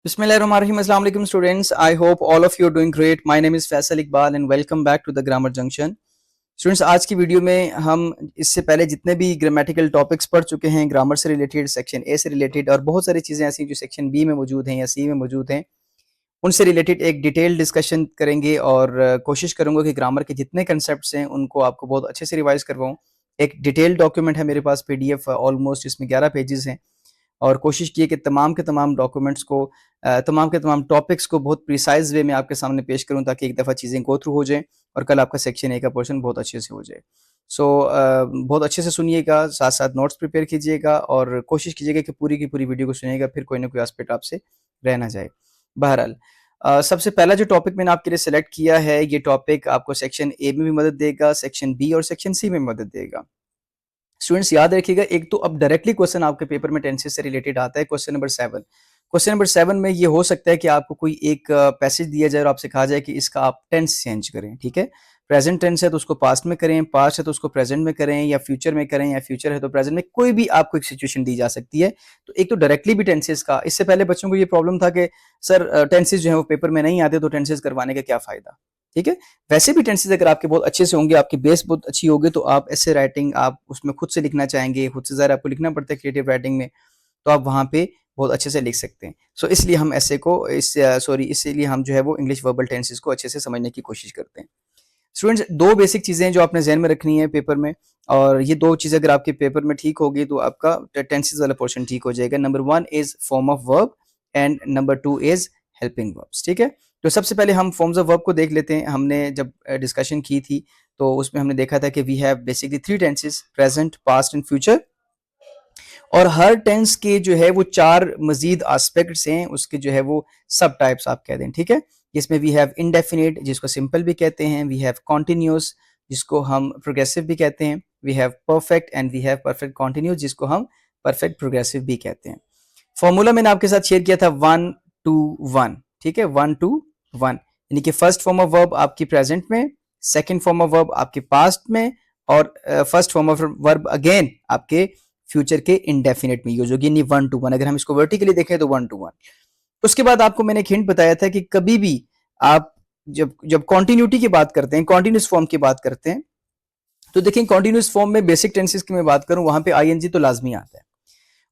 Bismillahirrahmanirrahim. Assalamu alaikum students. I hope all of you are doing great. My name is Faisal Iqbal and welcome back to the Grammar Junction. Students आज की video में हम इससे पहले जितने भी grammatical topics पढ़ चुके हैं ग्रामर से रिलेटेड, सेक्शन ए से रिलेटेड और बहुत सारी चीज़ें ऐसी जो सेक्शन बी में मौजूद हैं या सी में मौजूद हैं, उनसे रिलेटेड एक डिटेल डिस्कशन करेंगे और कोशिश करूंगा कि ग्रामर के जितने कंसेप्ट्स हैं उनको आपको बहुत अच्छे से रिवाइज करवाऊँ। एक डिटेल डॉक्यूमेंट है मेरे पास PDF ऑलमोस्ट, इसमें 11 पेजेस हैं और कोशिश की है कि तमाम के तमाम डॉक्यूमेंट्स को तमाम के तमाम टॉपिक्स को बहुत प्रिसाइज वे में आपके सामने पेश करूं ताकि एक दफ़ा चीज़ें गो थ्रू हो जाएं और कल आपका सेक्शन ए का पोर्शन बहुत अच्छे से हो जाए। सो बहुत अच्छे से सुनिएगा, साथ साथ नोट्स प्रिपेयर कीजिएगा और कोशिश कीजिएगा कि पूरी की पूरी वीडियो को सुनिएगा, फिर कोई ना कोई एस्पेक्ट आपसे रह ना जाए। बहरहाल सबसे पहला जो टॉपिक मैंने आपके लिए सिलेक्ट किया है, ये टॉपिक आपको सेक्शन ए में भी मदद देगा, सेक्शन बी और सेक्शन सी में मदद देगा। स्टूडेंट्स याद रखिएगा, एक तो अब डायरेक्टली क्वेश्चन आपके पेपर में टेंसेस से रिलेटेड आता है। क्वेश्चन नंबर 7, क्वेश्चन नंबर 7 में ये हो सकता है कि आपको कोई एक पैसेज दिया जाए और आपसे कहा जाए कि इसका आप टेंस चेंज करें। ठीक है, प्रेजेंट टेंस है तो उसको पास्ट में करें, पास्ट है तो उसको प्रेजेंट में करें, या फ्यूचर में करें, या फ्यूचर है तो प्रेजेंट में, कोई भी आपको एक सिचुएशन दी जा सकती है। तो एक तो डायरेक्टली भी टेंसेस का, इससे पहले बच्चों को ये प्रॉब्लम था कि सर टेंसेस जो है वो पेपर में नहीं आते तो टेंसेस करवाने का क्या फायदा। ठीक है, वैसे भी टेंसेस अगर आपके बहुत अच्छे से होंगे, आपकी बेस बहुत अच्छी होगी, तो आप ऐसे राइटिंग आप उसमें खुद से लिखना चाहेंगे, खुद से ज़रा आपको लिखना पड़ता है क्रिएटिव राइटिंग में, तो आप वहाँ पे बहुत अच्छे से लिख सकते हैं। सो इसलिए हम ऐसे को इसीलिए हम जो है वो इंग्लिश वर्बल टेंसेस को अच्छे से समझने की कोशिश करते हैं। स्टूडेंट्स दो बेसिक चीज़ें हैं जो आपने जहन में रखनी है पेपर में, और ये दो चीज़ें अगर आपके पेपर में ठीक होगी तो आपका टेंसेस वाला पोर्शन ठीक हो जाएगा। Number 1 is form of verb and number 2 is helping verbs. ठीक है, तो सबसे पहले हम फॉर्म्स ऑफ वर्ब को देख लेते हैं। हमने जब डिस्कशन की थी तो उसमें हमने देखा था कि we have basically 3 tenses, present, past and future, और हर टेंस के जो है वो 4 मजीद एस्पेक्ट्स हैं, उसके जो है वो सब टाइप्स आप कह दें। ठीक है, जिसमें वी हैव इंडेफिनिट जिसको सिंपल भी कहते हैं, वी हैव कॉन्टिन्यूस जिसको हम प्रोग्रेसिव भी कहते हैं, we have perfect and we have perfect continuous जिसको हम परफेक्ट प्रोग्रेसिव भी कहते हैं। फॉर्मूला मैंने आपके साथ शेयर किया था 1 2 1। ठीक है, 1 2 1, यानी कि फर्स्ट फॉर्म ऑफ वर्ब आपकी प्रेजेंट में, सेकंड फॉर्म ऑफ वर्ब आपके पास्ट में, और first form of verb again आपके फ्यूचर के इंडेफिनिट में यूज होगी, यानी 1 to 1। अगर हम इसको वर्टिकली देखें तो 1 to 1। उसके बाद आपको मैंने एक हिंट बताया था कि कभी भी आप जब जब कॉन्टिन्यूटी की बात करते हैं, कॉन्टिन्यूस फॉर्म की बात करते हैं, तो देखिए कॉन्टिन्यूस फॉर्म में बेसिक टेंसेस की मैं बात करूं, वहां पे आईएनजी तो लाजमी आता है,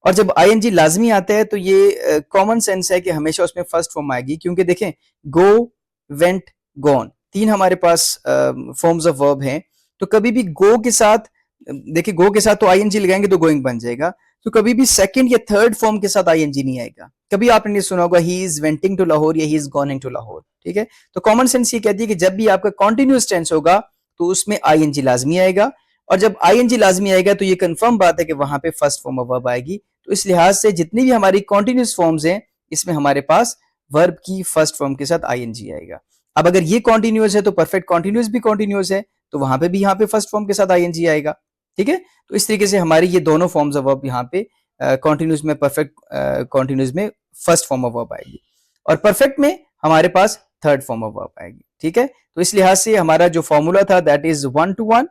और जब आईएनजी लाजमी आता है तो ये कॉमन सेंस है कि हमेशा उसमें फर्स्ट फॉर्म आएगी, क्योंकि देखें गो, वेंट, गॉन, 3 हमारे पास फॉर्म्स ऑफ वर्ब हैं। तो कभी भी गो के साथ, देखिए गो के साथ तो आईएनजी लगाएंगे तो गोइंग बन जाएगा, तो कभी भी सेकंड या थर्ड फॉर्म के साथ आईएनजी नहीं आएगा। कभी आपने नहीं सुना होगा he is venting to Lahore या he is going to Lahore. ठीक है, तो कॉमन सेंस ये कहती है कि जब भी आपका कॉन्टिन्यूअस टेंस होगा तो उसमें आईएनजी लाजमी आएगा, और जब आईएनजी लाजमी आएगा तो ये कंफर्म बात है कि वहां पे फर्स्ट फॉर्म ऑफ वर्ब आएगी। तो इस लिहाज से जितनी भी हमारी कॉन्टिन्यूअस फॉर्म्स हैं, इसमें हमारे पास वर्ब की फर्स्ट फॉर्म के साथ आईएनजी आएगा। अब अगर ये कॉन्टिन्यूअस है तो परफेक्ट कॉन्टिन्यूअस भी कॉन्टिन्यूअस है, तो वहां पे भी यहाँ पे फर्स्ट फॉर्म के साथ आईएनजी आएगा। ठीक है, तो इस तरीके से हमारी ये दोनों फॉर्म्स ऑफ वर्ब यहाँ पे कॉन्टिन्यूअस में, परफेक्ट कॉन्टिन्यूअस में फर्स्ट फॉर्म ऑफ वर्ब आएगी, और परफेक्ट में हमारे पास थर्ड फॉर्म ऑफ वर्ब आएगी। ठीक है, तो इस लिहाज से हमारा जो फॉर्मूला था दैट इज 1 to 1,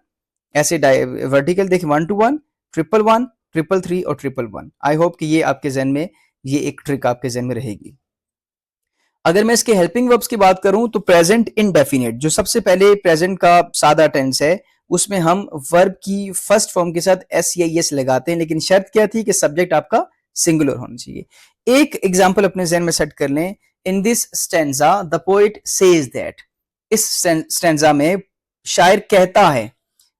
ऐसे वर्टिकल देखिए 1 to 1, 111, 333 और 111। आई होप कि ये आपके जहन में, ये एक ट्रिक आपके जहन में रहेगी। अगर मैं इसके हेल्पिंग वर्ब्स की बात करूं तो प्रेजेंट इंडेफिनिट, जो सबसे पहले प्रेजेंट का सादा टेंस है, उसमें हम वर्ब की फर्स्ट फॉर्म के साथ एस या एस लगाते हैं, लेकिन शर्त क्या थी कि सब्जेक्ट आपका सिंगुलर होना चाहिए। एक एग्जांपल अपने जहन में सेट कर लें, in this stanza the poet says that. इस स्टैंजा में शायर कहता है,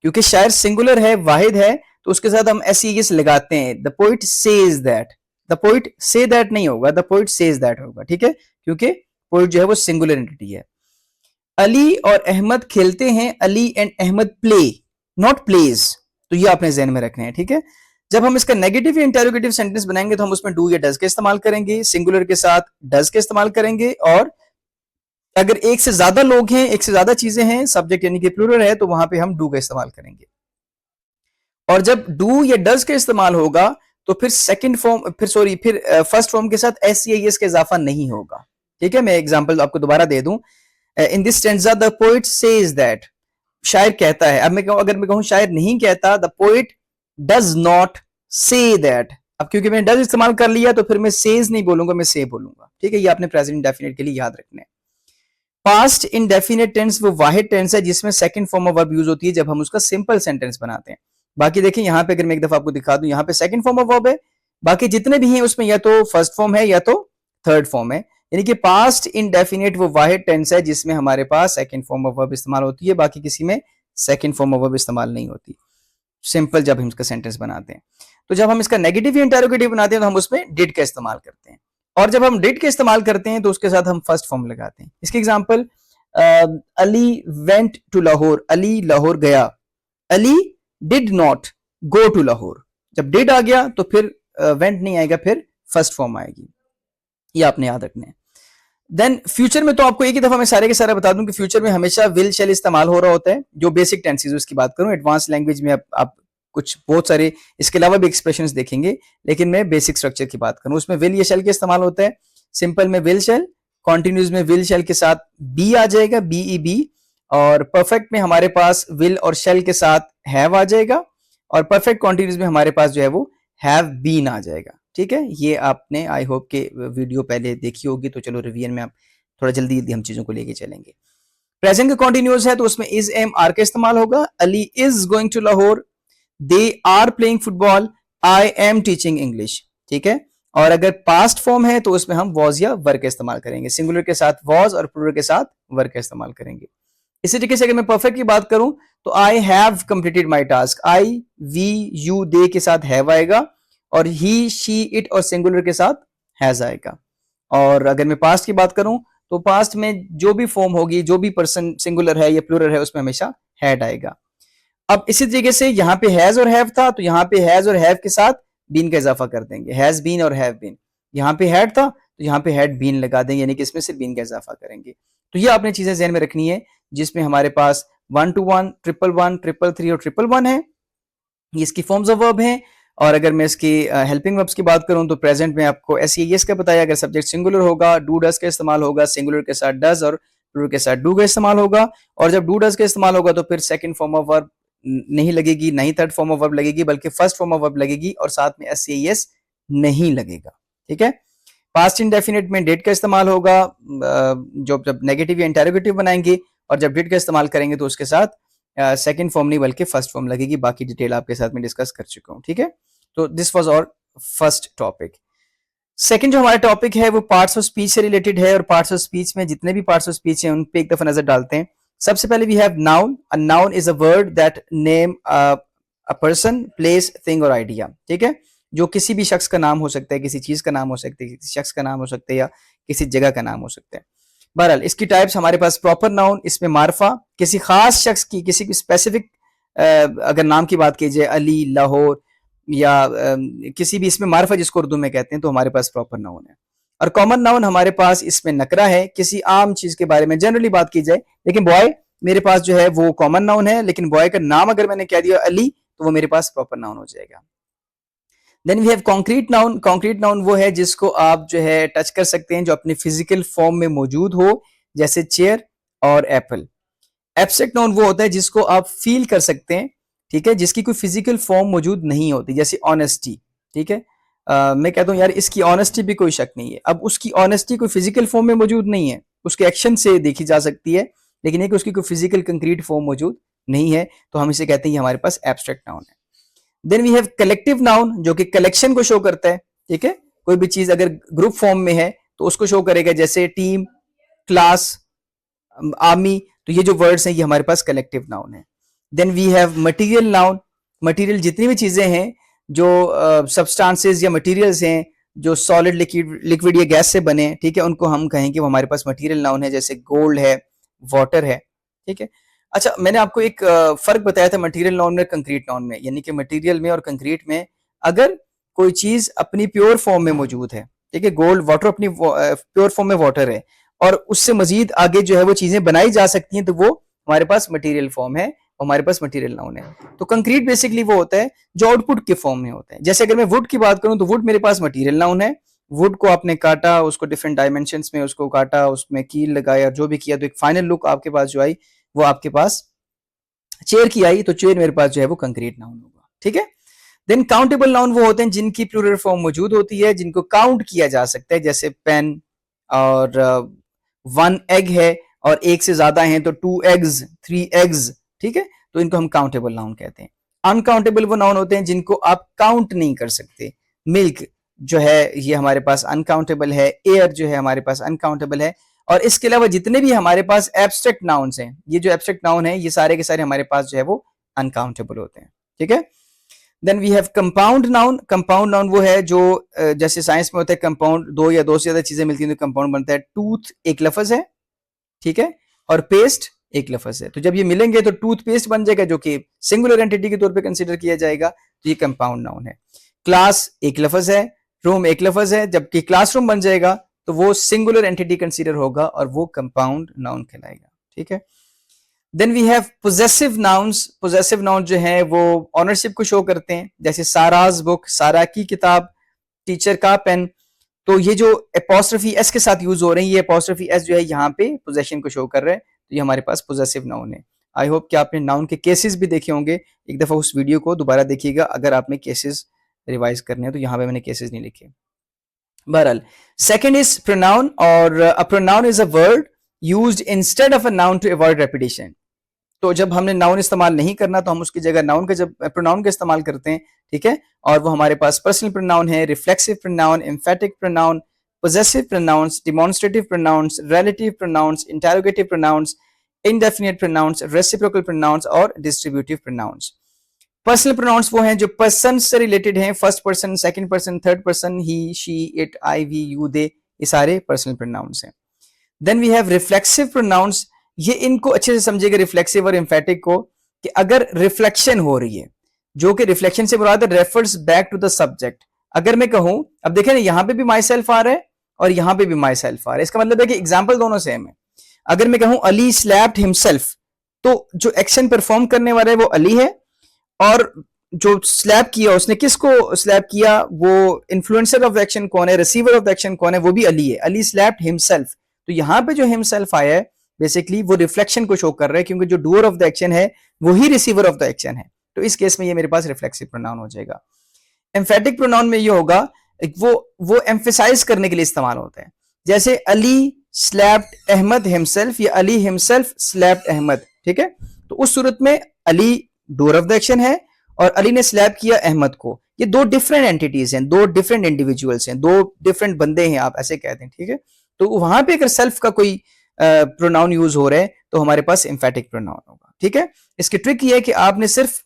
क्योंकि शायर सिंगुलर है, वाहिद है, तो उसके साथ हम एस या एस लगाते हैं। The poet says that, the poet say that नहीं होगा, द पोएट सेज दैट होगा। ठीक है, क्योंकि पोएट जो है वो सिंगुलर एंटिटी है। अली और अहमद खेलते हैं, Ali and Ahmad play, not plays. तो ये आपने जहन में रखना है। ठीक है, जब हम इसका नेगेटिव या इंटेरोगेटिव सेंटेंस बनाएंगे तो हम उसमें डू या डज के इस्तेमाल करेंगे, सिंगुलर के साथ डज के इस्तेमाल करेंगे, और अगर एक से ज्यादा लोग हैं, एक से ज्यादा चीजें हैं, सब्जेक्ट यानी कि प्लूरल है, तो वहां पे हम डू का इस्तेमाल करेंगे। और जब डू या डज का इस्तेमाल होगा तो फिर सेकंड फॉर्म, फिर फर्स्ट फॉर्म के साथ एस या एस का इजाफा नहीं होगा। ठीक है, मैं एग्जांपल आपको दोबारा दे दूं। In this stanza the poet says that, शायर कहता है। अब मैं कहूं, अगर मैं कहूं शायर नहीं कहता, the poet does not say that, अब क्योंकि मैंने डज इस्तेमाल कर लिया तो फिर मैं सेज नहीं बोलूंगा, मैं से बोलूंगा, ठीक है। ये आपने प्रेजेंट इंडेफिनिट के लिए याद रखना है। पास्ट इंडेफिनिट टेंस वो वाहिद टेंस है जिसमें second form of verb use होती है जब हम उसका सिंपल सेंटेंस बनाते हैं। बाकी देखिए यहाँ पे अगर मैं एक दफा आपको दिखा दूं, यहाँ पे सेकंड फॉर्म ऑफ वर्ब है, बाकी जितने भी हैं उसमें या तो फर्स्ट फॉर्म है या तो थर्ड फॉर्म है। यानी कि पास्ट इंडेफिनिट वो वाहिद टेंस है जिसमें हमारे पास सेकंड फॉर्म ऑफ वर्ब इस्तेमाल होती है, बाकी किसी में सेकंड फॉर्म ऑफ वर्ब इस्तेमाल नहीं होती, सिंपल जब हम इसका सेंटेंस बनाते हैं। तो जब हम इसका नेगेटिव या इंटेरोगेटिव बनाते हैं तो हम उसमें डिड का इस्तेमाल करते हैं, और जब हम डिड का इस्तेमाल करते हैं तो उसके साथ हम फर्स्ट फॉर्म लगाते हैं। इसके example, Ali went to Lahore, Ali Lahore गया। Ali did not go to Lahore. जब डिड आ गया तो फिर वेंट नहीं आएगा, फिर फर्स्ट फॉर्म आएगी। ये आपने याद रखना है। देन फ्यूचर में तो आपको एक ही दफा मैं सारे के सारे बता दूं कि फ्यूचर में हमेशा विल शेल इस्तेमाल हो रहा होता है, जो बेसिक टेंसेस उसकी बात करूं। एडवांस लैंग्वेज में आप कुछ बहुत सारे इसके अलावा भी एक्सप्रेशंस देखेंगे, लेकिन मैं बेसिक स्ट्रक्चर की बात करूं उसमें विल या शेल के इस्तेमाल होता है। सिंपल में विल शेल, कॉन्टिन्यूज में विल शेल के साथ बी आ जाएगा, BEB, और परफेक्ट में हमारे पास विल और शेल के साथ हैव आ जाएगा, और परफेक्ट कॉन्टिन्यूज में हमारे पास जो है वो हैव बीन आ जाएगा। ठीक है, ये आपने आई होप के वीडियो पहले देखी होगी, तो चलो रिवीजन में आप थोड़ा जल्दी जल्दी हम चीजों को लेके चलेंगे। प्रेजेंट का कॉन्टिन्यूअस है तो उसमें इज एम आर का इस्तेमाल होगा। Ali is going to Lahore, they are playing football, I am teaching English. ठीक है, और अगर पास्ट फॉर्म है तो उसमें हम वॉज या वर का इस्तेमाल करेंगे, सिंगुलर के साथ वॉज और प्लूरल के साथ वर का इस्तेमाल करेंगे। इसी तरीके से अगर मैं परफेक्ट की बात करूं तो I have completed my task, I we you they के साथ हैव आएगा, और ही शी इट और सिंगुलर के साथ हैज आएगा। और अगर मैं पास्ट की बात करूं तो पास्ट में जो भी फॉर्म होगी, जो भी पर्सन सिंगुलर है या प्लूरल है, उसमें हमेशा हैड आएगा। अब इसी तरीके से यहाँ पे हैज और हैव था तो यहाँ पे हैज और हैव के साथ बीन का इजाफा कर देंगे, हैज बीन और हैव बीन। यहाँ पे हैड था तो यहाँ पे हैड बीन लगा देंगे, यानी कि इसमें से बीन का इजाफा करेंगे। तो ये आपने चीजें ध्यान में रखनी है, जिसमें हमारे पास 1 to 1, 111, 333 और 111 है, ये इसकी फॉर्म्स ऑफ वर्ब हैं। और अगर मैं इसकी हेल्पिंग वर्ब्स की बात करूं तो प्रेजेंट में आपको SES का बताया, अगर सब्जेक्ट सिंगुलर होगा डू डज का इस्तेमाल होगा, सिंगुलर के साथ डज और प्लूरल के साथ डू का इस्तेमाल होगा। और जब डू डज का इस्तेमाल होगा तो फिर सेकंड फॉर्म ऑफ वर्ब नहीं लगेगी, नहीं थर्ड फॉर्म ऑफ वर्ब लगेगी, बल्कि फर्स्ट फॉर्म ऑफ वर्ब लगेगी, और साथ में SES नहीं लगेगा। ठीक है, पास्ट इंडेफिनिट में डेट का इस्तेमाल होगा जो जब नेगेटिव या इंटेरोगेटिव बनाएंगे, और जब डेट का इस्तेमाल करेंगे तो उसके साथ सेकंड फॉर्म नहीं बल्कि फर्स्ट फॉर्म लगेगी। बाकी डिटेल आपके साथ में डिस्कस कर चुका हूं। ठीक है, तो this was our first topic. Second जो हमारा टॉपिक है वो पार्ट्स ऑफ स्पीच से रिलेटेड है, और पार्ट्स ऑफ स्पीच में जितने भी पार्ट्स ऑफ स्पीच हैं उन पे एक दफा नजर डालते हैं। सबसे पहले we have noun. A noun is a word that name a person, place, thing और आइडिया। ठीक है, जो किसी भी शख्स का नाम हो सकता है, किसी चीज का नाम हो सकता है, किसी शख्स का नाम हो सकता है, या किसी जगह का नाम हो सकता है। बहरहाल इसकी टाइप्स हमारे पास प्रॉपर नाउन, इसमें मार्फा, किसी खास शख्स की, किसी स्पेसिफिक अगर नाम की बात की जाए, अली, लाहौर, या किसी भी इसमें मार्फा जिसको उर्दू में कहते हैं, तो हमारे पास प्रॉपर नाउन है। और कॉमन नाउन हमारे पास इसमें नकरा है, किसी आम चीज के बारे में जनरली बात की जाए। लेकिन बॉय मेरे पास जो है वो कॉमन नाउन है, लेकिन बॉय का नाम अगर मैंने कह दिया अली तो वो मेरे पास प्रॉपर नाउन हो जाएगा। Then we have concrete noun. Concrete noun वो है जिसको आप जो है टच कर सकते हैं, जो अपने फिजिकल फॉर्म में मौजूद हो, जैसे चेयर और एप्पल। एब्स्ट्रैक्ट नाउन वो होता है जिसको आप फील कर सकते हैं, ठीक है, जिसकी कोई फिजिकल फॉर्म मौजूद नहीं होती, जैसे ऑनेस्टी। ठीक है, मैं कहता हूँ यार इसकी ऑनेस्टी भी कोई शक नहीं है, अब उसकी ऑनेस्टी कोई फिजिकल फॉर्म में मौजूद नहीं है, उसके एक्शन से देखी जा सकती है, लेकिन एक उसकी कोई फिजिकल कंक्रीट फॉर्म मौजूद नहीं है, तो हम इसे कहते हैं हमारे पास एब्स्ट्रैक्ट नाउन है। Then we have collective noun, जो कि कलेक्शन को शो करता है। ठीक है, कोई भी चीज अगर ग्रुप फॉर्म में है तो उसको शो करेगा, जैसे टीम, क्लास, आर्मी। तो ये जो वर्ड्स हैं ये हमारे पास कलेक्टिव नाउन है। Then we have material noun. Material जितनी भी चीजें हैं जो सब्सटेंसेस या मटेरियल्स हैं जो सॉलिड, लिक्विड या गैस से बने, ठीक है, उनको हम कहेंगे वो हमारे पास मटेरियल नाउन है, जैसे गोल्ड है, वाटर है। ठीक है, अच्छा मैंने आपको एक फर्क बताया था मटेरियल नाउन में कंक्रीट नाउन में, यानी कि मटेरियल में और कंक्रीट में अगर कोई चीज अपनी प्योर फॉर्म में मौजूद है, ठीक है, गोल्ड, वाटर अपनी प्योर फॉर्म में वाटर है, और उससे मजीद आगे जो है वो चीजें बनाई जा सकती हैं, तो वो हमारे पास मटेरियल फॉर्म है, हमारे पास मटेरियल नाउन है। तो कंक्रीट बेसिकली वो होता है जो आउटपुट के फॉर्म में होता है। जैसे अगर मैं वुड की बात करूं तो वुड मेरे पास मटेरियल नाउन है, वुड को आपने काटा, उसको डिफरेंट डायमेंशंस में उसको काटा, उसमें कील लगाया, जो भी किया, तो एक फाइनल लुक आपके पास जो आई वो आपके पास चेयर की आई, तो चेयर मेरे पास जो है वो कंक्रीट नाउन होगा। ठीक है, देन काउंटेबल नाउन वो होते हैं जिनकी प्लूरल फॉर्म मौजूद होती है, जिनको काउंट किया जा सकता है, जैसे पेन, और वन एग है और एक से ज्यादा हैं तो टू एग्स, थ्री एग्स, ठीक है, तो इनको हम काउंटेबल नाउन कहते हैं। अनकाउंटेबल वो नाउन होते हैं जिनको आप काउंट नहीं कर सकते। मिल्क जो है ये हमारे पास अनकाउंटेबल है, एयर जो है हमारे पास अनकाउंटेबल है, और इसके अलावा जितने भी हमारे पास एब्स्ट्रैक्ट नाउन्स हैं, ये जो एब्स्ट्रैक्ट नाउन है ये सारे के सारे हमारे पास जो है वो अनकाउंटेबल होते हैं, ठीक है। Then we have compound noun. Compound noun वो है जो जैसे साइंस में होता है कंपाउंड, दो या दो से ज्यादा चीजें मिलती हैं तो कंपाउंड बनता है। टूथ एक लफ्ज है, ठीक है, और पेस्ट एक लफ्ज है, तो जब ये मिलेंगे तो टूथपेस्ट बन जाएगा जो कि सिंगुलर एंटिटी के तौर पे कंसीडर किया जाएगा, तो ये कंपाउंड नाउन है। क्लास एक लफ्ज है, रूम एक लफ्ज है, जबकि क्लासरूम बन जाएगा तो वो सिंगुलर एंटिटी कंसीडर होगा और वो कंपाउंड नाउन कहलाएगा, ठीक है। Then we have possessive nouns. Possessive noun जो है वो ऑनरशिप को शो करते हैं, जैसे साराज बुक, सारा की किताब, टीचर का पेन, तो ये जो एपोस्ट्रोफी एस के साथ यूज हो रहे हैं, ये एपोस्ट्रोफी एस जो है यहाँ पे पोजेशन को शो कर रहे हैं, तो ये हमारे पास पोजेसिव नाउन है। आई होप कि आपने नाउन के केसेस भी देखे होंगे, एक दफा उस वीडियो को दोबारा देखिएगा अगर आपने केसेस रिवाइज करने हैं, तो यहाँ पे मैंने केसेस नहीं लिखे। बहरहाल सेकंड इज प्रोनाउन, और a pronoun is a word used instead of a noun to avoid repetition. तो जब हमने नाउन इस्तेमाल नहीं करना तो हम उसकी जगह नाउन का जब प्रोनाउन का इस्तेमाल करते हैं, ठीक है, और वो हमारे पास पर्सनल प्रोनाउन है, reflexive pronoun, emphatic pronoun, possessive pronouns, demonstrative pronouns, relative pronouns, interrogative pronouns, indefinite pronouns, reciprocal pronouns और डिस्ट्रीब्यूटिव प्रोनाउंस। पर्सनल प्रोनाउंस वो हैं जो पर्सन से रिलेटेड हैं, first person, second person, third person, he, she, it, I, we, you, they, ये सारे personal pronouns हैं। Then we have reflexive pronouns. ये इनको अच्छे से समझिएगा, रिफ्लेक्सिव और एम्फेटिक को, कि अगर रिफ्लेक्शन हो रही है, जो कि रिफ्लेक्शन से मुराद refers back to the subject. अगर मैं कहूं, अब देखें ना, यहां पे भी माई सेल्फ आ रहा है और यहां पे भी माई सेल्फ आ रहा है, इसका मतलब है कि एग्जाम्पल दोनों सेम है। अगर मैं कहूं अली स्लैप्ड हिमसेल्फ, तो जो एक्शन परफॉर्म करने वाला है वो अली है, और जो स्लैप किया उसने किसको स्लैप किया, वो इन्फ्लुएंसर ऑफ द एक्शन कौन है, रिसीवर ऑफ द एक्शन कौन है, वो भी अली है। अली स्लैप्ड हिमसेल्फ, तो यहां पे जो हिमसेल्फ आया है बेसिकली वो रिफ्लेक्शन को शो कर रहा है, क्योंकि जो डूअर ऑफ द एक्शन है वही रिसीवर ऑफ द एक्शन है, तो इस केस में ये मेरे पास रिफ्लेक्सिव प्रोनाउन हो जाएगा। एम्फेटिक प्रोनाउन में ये होगा, वो एम्फेसाइज करने के लिए इस्तेमाल होता है, जैसे अली स्लैप्ड अहमद हिमसेल्फ या अली हिमसेल्फ स्लैप्ड अहमद, ठीक है, तो उस सूरत में Ali doer of the action है और अली ने स्लैप किया अहमद को। ये दो डिफरेंट एंटिटीज हैं, दो डिफरेंट इंडिविजुअल्स हैं, दो डिफरेंट बंदे हैं, आप ऐसे कहते हैं, ठीक है। तो वहां पे अगर सेल्फ का कोई प्रोनाउन यूज हो रहा है तो हमारे पास एम्फेटिक प्रोनाउन होगा, ठीक है। इसकी ट्रिक ये है कि आपने सिर्फ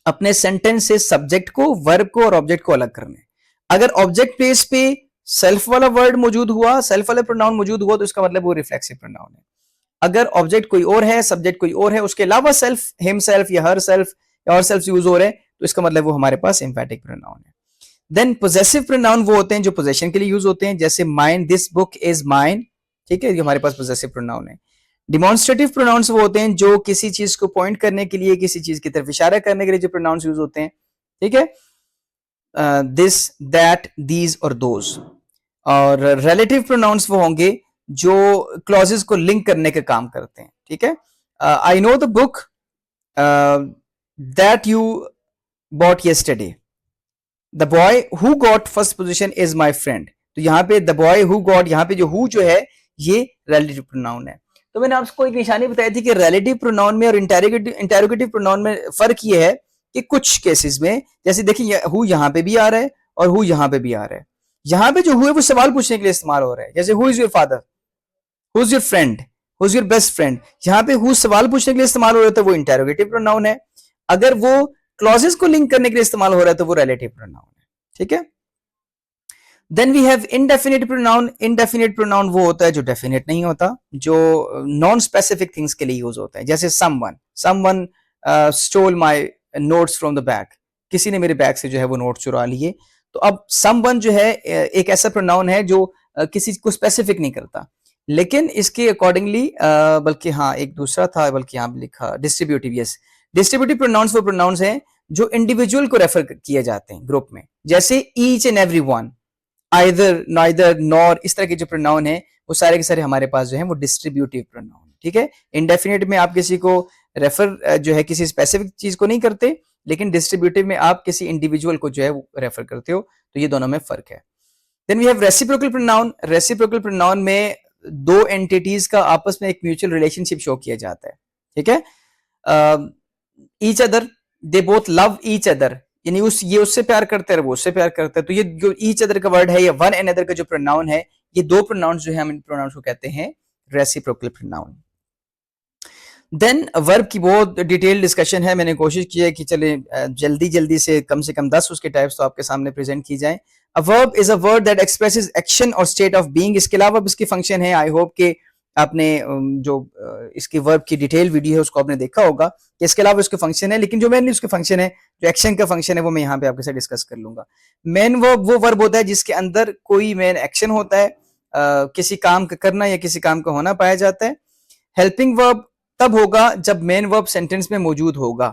अपने सेंटेंस से सब्जेक्ट को, वर्ब को और ऑब्जेक्ट को अलग करना है। अगर ऑब्जेक्ट प्लेस पे सेल्फ वाला वर्ड मौजूद हुआ, सेल्फ वाला प्रोनाउन मौजूद हुआ, तो इसका मतलब वो रिफ्लेक्सिव प्रोनाउन है। अगर ऑब्जेक्ट कोई और है, सब्जेक्ट कोई और है, उसके अलावा सेल्फ, हिम सेल्फ या हर सेल्फ या और सेल्फ यूज हो रहे हैं, तो इसका मतलब वो हमारे पास एम्फेटिक प्रोनाउन है। देन पोजेसिव प्रोनाउन वो होते हैं जो पोजेशन के लिए यूज होते हैं, जैसे mine, this book is mine, ठीक है, ये हमारे पास पोजेसिव प्रोनाउन है। डिमॉन्स्ट्रेटिव प्रोनाउंस वो होते हैं जो किसी चीज को पॉइंट करने के लिए, किसी चीज की तरफ इशारा करने के लिए जो प्रोनाउंस यूज होते हैं, ठीक है, दिस, दैट, दीज और दोज। और रिलेटिव प्रोनाउंस वो होंगे जो क्लॉजेस को लिंक करने का काम करते हैं, ठीक है। I know the book that you bought yesterday, the boy who got first position is my friend. तो यहाँ पे द बॉय हु गॉट, यहाँ पे जो हु जो है ये रिलेटिव प्रोनाउन है। तो मैंने आपको एक निशानी बताई थी कि रिलेटिव प्रोनाउन में और इंटेरोगेटिव प्रोनाउन में फर्क ये है कि कुछ केसेस में, जैसे देखिए हु यहाँ पे भी आ रहा है और हु यहाँ पे भी आ रहा है। यहाँ पे जो हु है वो सवाल पूछने के लिए इस्तेमाल हो रहा है, जैसे who is your father, who is your friend, who is your best friend. यहाँ पे हु सवाल पूछने के लिए इस्तेमाल हो रहा है तो वो इंटेरोगेटिव प्रोनाउन है। अगर वो क्लॉजेस को लिंक करने के लिए इस्तेमाल हो रहा है तो वो रिलेटिव प्रोनाउन है, ठीक है। Then we have indefinite pronoun. Indefinite pronoun वो होता है जो डेफिनेट नहीं होता, जो नॉन स्पेसिफिक थिंग्स के लिए यूज होता है, जैसे someone stole my notes from the bag, किसी ने मेरे बैग से जो है वो नोट चुरा लिए। तो अब समवन जो है एक ऐसा प्रोनाउन है जो किसी को स्पेसिफिक नहीं करता, लेकिन इसके अकॉर्डिंगली बल्कि हाँ एक दूसरा था, बल्कि यहाँ लिखा डिस्ट्रीब्यूटिव। यस, डिस्ट्रीब्यूटिव प्रोनाउंस वो प्रोनाउंस हैं जो इंडिविजुअल को रेफर किए जाते हैं ग्रुप में, जैसे each and every one, either, neither, nor, इस तरह के जो प्रोनाउन है वो सारे के सारे हमारे पास जो है वो डिस्ट्रीब्यूटिव प्रोनाउन, ठीक है। इंडेफिनिट में आप किसी को रेफर जो है किसी स्पेसिफिक चीज को नहीं करते, लेकिन डिस्ट्रीब्यूटिव में आप किसी इंडिविजुअल को जो है वो रेफर करते हो, तो ये दोनों में फर्क है। Then we have reciprocal pronoun. Reciprocal pronoun में दो एंटिटीज का आपस में एक म्यूचुअल रिलेशनशिप शो किया जाता है, ठीक है। Each other, they both love each other, यानी ये उससे प्यार करते हैं, वो उससे प्यार करते हैं। तो ये जो ईच अदर का वर्ड है, या वन एंड अदर का जो प्रोनाउन है, ये दो प्रोनाउन जो है हम इन प्रोनाउन को कहते हैं रेसिप्रोकल प्रोनाउन। देन वर्ब की बहुत डिटेल डिस्कशन है, मैंने कोशिश की है कि चले जल्दी से कम 10 उसके टाइप्स तो आपके सामने प्रेजेंट की जाए। A verb is a word that expresses action और स्टेट ऑफ बीइंग। इसके अलावा इसकी फंक्शन है, आई होप कि आपने जो इसकी वर्ब की डिटेल वीडियो है उसको आपने देखा होगा कि इसके अलावा उसके फंक्शन है, लेकिन जो मेनली उसके फंक्शन है, जो एक्शन का फंक्शन है, वो मैं यहाँ पे आपके साथ डिस्कस कर लूंगा। मेन वर्ब वो वर्ब होता है जिसके अंदर कोई मेन एक्शन होता है, किसी काम का करना या किसी काम का होना पाया जाता है। हेल्पिंग वर्ब तब होगा जब मेन वर्ब सेंटेंस में मौजूद होगा।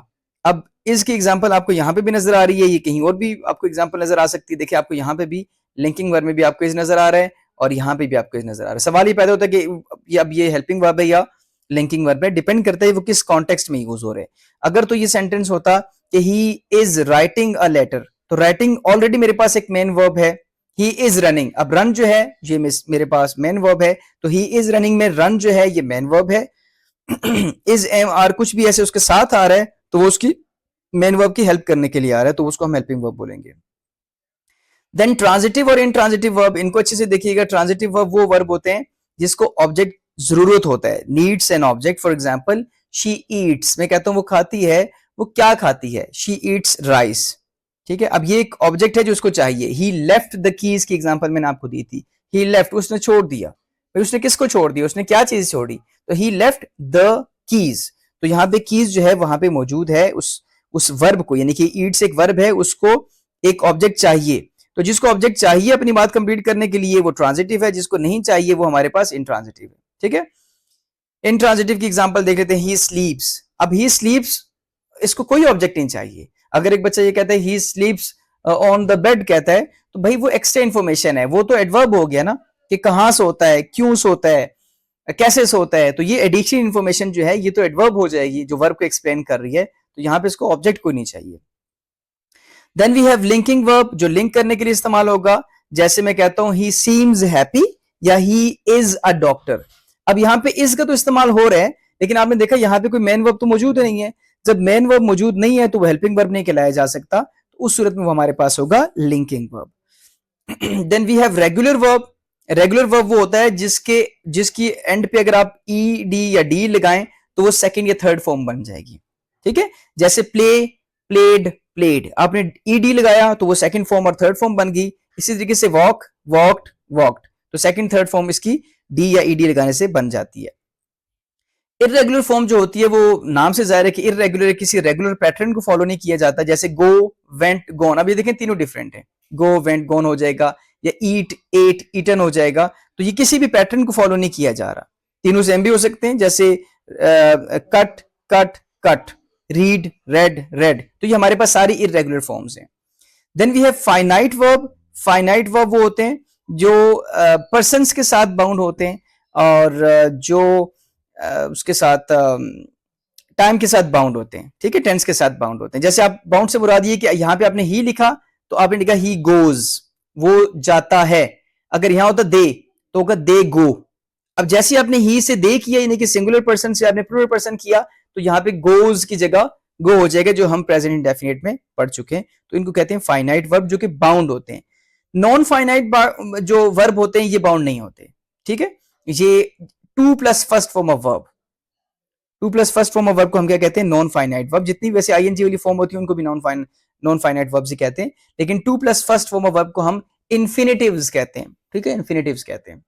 अब इसकी एग्जांपल आपको यहाँ पे भी नजर आ रही है, ये कहीं और भी आपको एग्जांपल नजर आ सकती है। देखिए आपको यहाँ पे भी लिंकिंग वर्ब में भी आपको इस नजर आ रहा है, और यहाँ पे भी आपको इस नजर आ रहा है। सवाल ये पैदा होता है कि अब ये हेल्पिंग वर्ब है या लिंकिंग वर्ब है, डिपेंड करता है वो किस कॉन्टेक्स्ट में यूज हो रहे हैं। अगर तो ये सेंटेंस होता कि he is writing a letter, तो राइटिंग ऑलरेडी मेरे पास एक मेन वर्ब है। ही इज रनिंग, अब रन जो है ये मेरे पास मेन वर्ब है, तो ही इज रनिंग में रन जो है ये मेन वर्ब है। इज एम आर कुछ भी ऐसे उसके साथ आ रहा है तो वो उसकी मेन वर्ब की हेल्प करने के लिए आ रहा है, तो उसको हम हेल्पिंग वर्ब बोलेंगे। देन ट्रांजिटिव और इनट्रांजिटिव वर्ब, इनको अच्छे से देखिएगा। ट्रांजिटिव वर्ब वो वर्ब होते हैं जिसको ऑब्जेक्ट जरूरत होता है, needs an object. For example she Yeats, मैं कहता हूं वो खाती है, वो क्या खाती है? शी ईट्स राइस, ठीक है। अब ये एक ऑब्जेक्ट है जो उसको चाहिए। ही लेफ्ट द कीज की एग्जांपल मैंने आपको दी थी, ही लेफ्ट, उसने छोड़ दिया। फिर उसने किसको छोड़ दिया? उसने क्या चीज छोड़ी? तो ही लेफ्ट द कीज। तो यहाँ पे कीज जो है वहां पे मौजूद है उस वर्ब को, यानी कि ईट्स एक वर्ब है, उसको एक ऑब्जेक्ट चाहिए। तो जिसको ऑब्जेक्ट चाहिए अपनी बात कंप्लीट करने के लिए वो ट्रांजिटिव है, जिसको नहीं चाहिए वो हमारे पास इंट्रांजिटिव है, ठीक है। इंट्रांजिटिव की एग्जांपल देख लेते हैं। ही स्लीप्स, अब ही स्लीप्स इसको कोई ऑब्जेक्ट नहीं चाहिए। अगर एक बच्चा ये कहता है ही स्लीप्स ऑन द बेड कहता है, तो भाई वो एक्स्ट्रा इंफॉर्मेशन है, वो तो एडवर्ब हो गया ना, कि कहां सोता है, क्यों सोता है, कैसे सोता है। तो ये एडिशनल इंफॉर्मेशन जो है ये तो एडवर्ब हो जाएगी जो वर्ब को एक्सप्लेन कर रही है, तो यहां पे इसको ऑब्जेक्ट कोई नहीं चाहिए। Then we have linking verb, जो लिंक करने के लिए इस्तेमाल होगा। जैसे मैं कहता हूं ही सीम्स हैप्पी या ही इज अ डॉक्टर। अब यहां पे इज का तो इस्तेमाल हो रहा है, लेकिन आपने देखा यहां पे कोई मेन वर्ब तो मौजूद नहीं है। जब मेन वर्ब मौजूद नहीं है तो वो हेल्पिंग वर्ब नहीं कहलाया जा सकता, तो उस सूरत में वो हमारे पास होगा linking verb. Then we have regular verb. Regular verb वो होता है जिसकी एंड पे अगर आप ई डी या डी लगाएं तो वो सेकंड या थर्ड फॉर्म बन जाएगी, ठीक है। जैसे प्ले, प्लेड, प्लेड, आपने ईडी लगाया तो वो सेकंड फॉर्म और थर्ड फॉर्म बन गई। इसी तरीके से वॉक, वॉक्ड, वॉक्ड, तो सेकंड थर्ड फॉर्म इसकी डी या ईडी लगाने से बन जाती है। इरेगुलर फॉर्म जो होती है वो नाम से जाहिर है कि इरेगुलर, किसी रेगुलर पैटर्न को फॉलो नहीं किया जाता। जैसे गो, वेंट, गोन, अब ये देखें तीनों डिफरेंट है। गो, वेंट, गोन हो जाएगा, या ईट, एट, ईटन हो जाएगा। तो ये किसी भी पैटर्न को फॉलो नहीं किया जा रहा। तीनों सेम भी हो सकते हैं, जैसे cut, cut, cut, read, read, read. तो ये हमारे पास सारी इरेगुलर फॉर्म्स हैं। Then we have finite verb. Finite verb वो होते हैं जो पर्सन्स के साथ बाउंड होते हैं, और जो उसके साथ टाइम के साथ बाउंड होते हैं, ठीक है, टेंस के साथ बाउंड होते हैं। जैसे आप बाउंड से मुराद ये कि यहाँ पे आपने ही लिखा तो आपने लिखा ही गोज, वो जाता है। अगर यहां होता दे तो होगा दे गो। अब जैसे आपने ही से दे किया, यानी कि सिंगुलर पर्सन से आपने प्लूरल पर्सन किया, तो यहाँ पे गोज की जगह गो हो जाएगा, जो हम प्रेजेंट इंडेफिनिट में पढ़ चुके हैं। तो इनको कहते हैं फाइनाइट वर्ब, जो कि बाउंड होते हैं। नॉन फाइनाइट जो वर्ब होते हैं ये बाउंड नहीं होते, ठीक है। ये two plus first form of verb, two plus first form of verb को हम क्या कहते हैं? Non finite verb. जितनी वैसे आईएनजी वाली फॉर्म होती है उनको भी नॉन फाइनाइट वर्ब्स ही कहते हैं, लेकिन two plus first form of verb को हम इन्फिनेटिव्स कहते हैं, ठीक है, इन्फिनेटिव्स कहते हैं।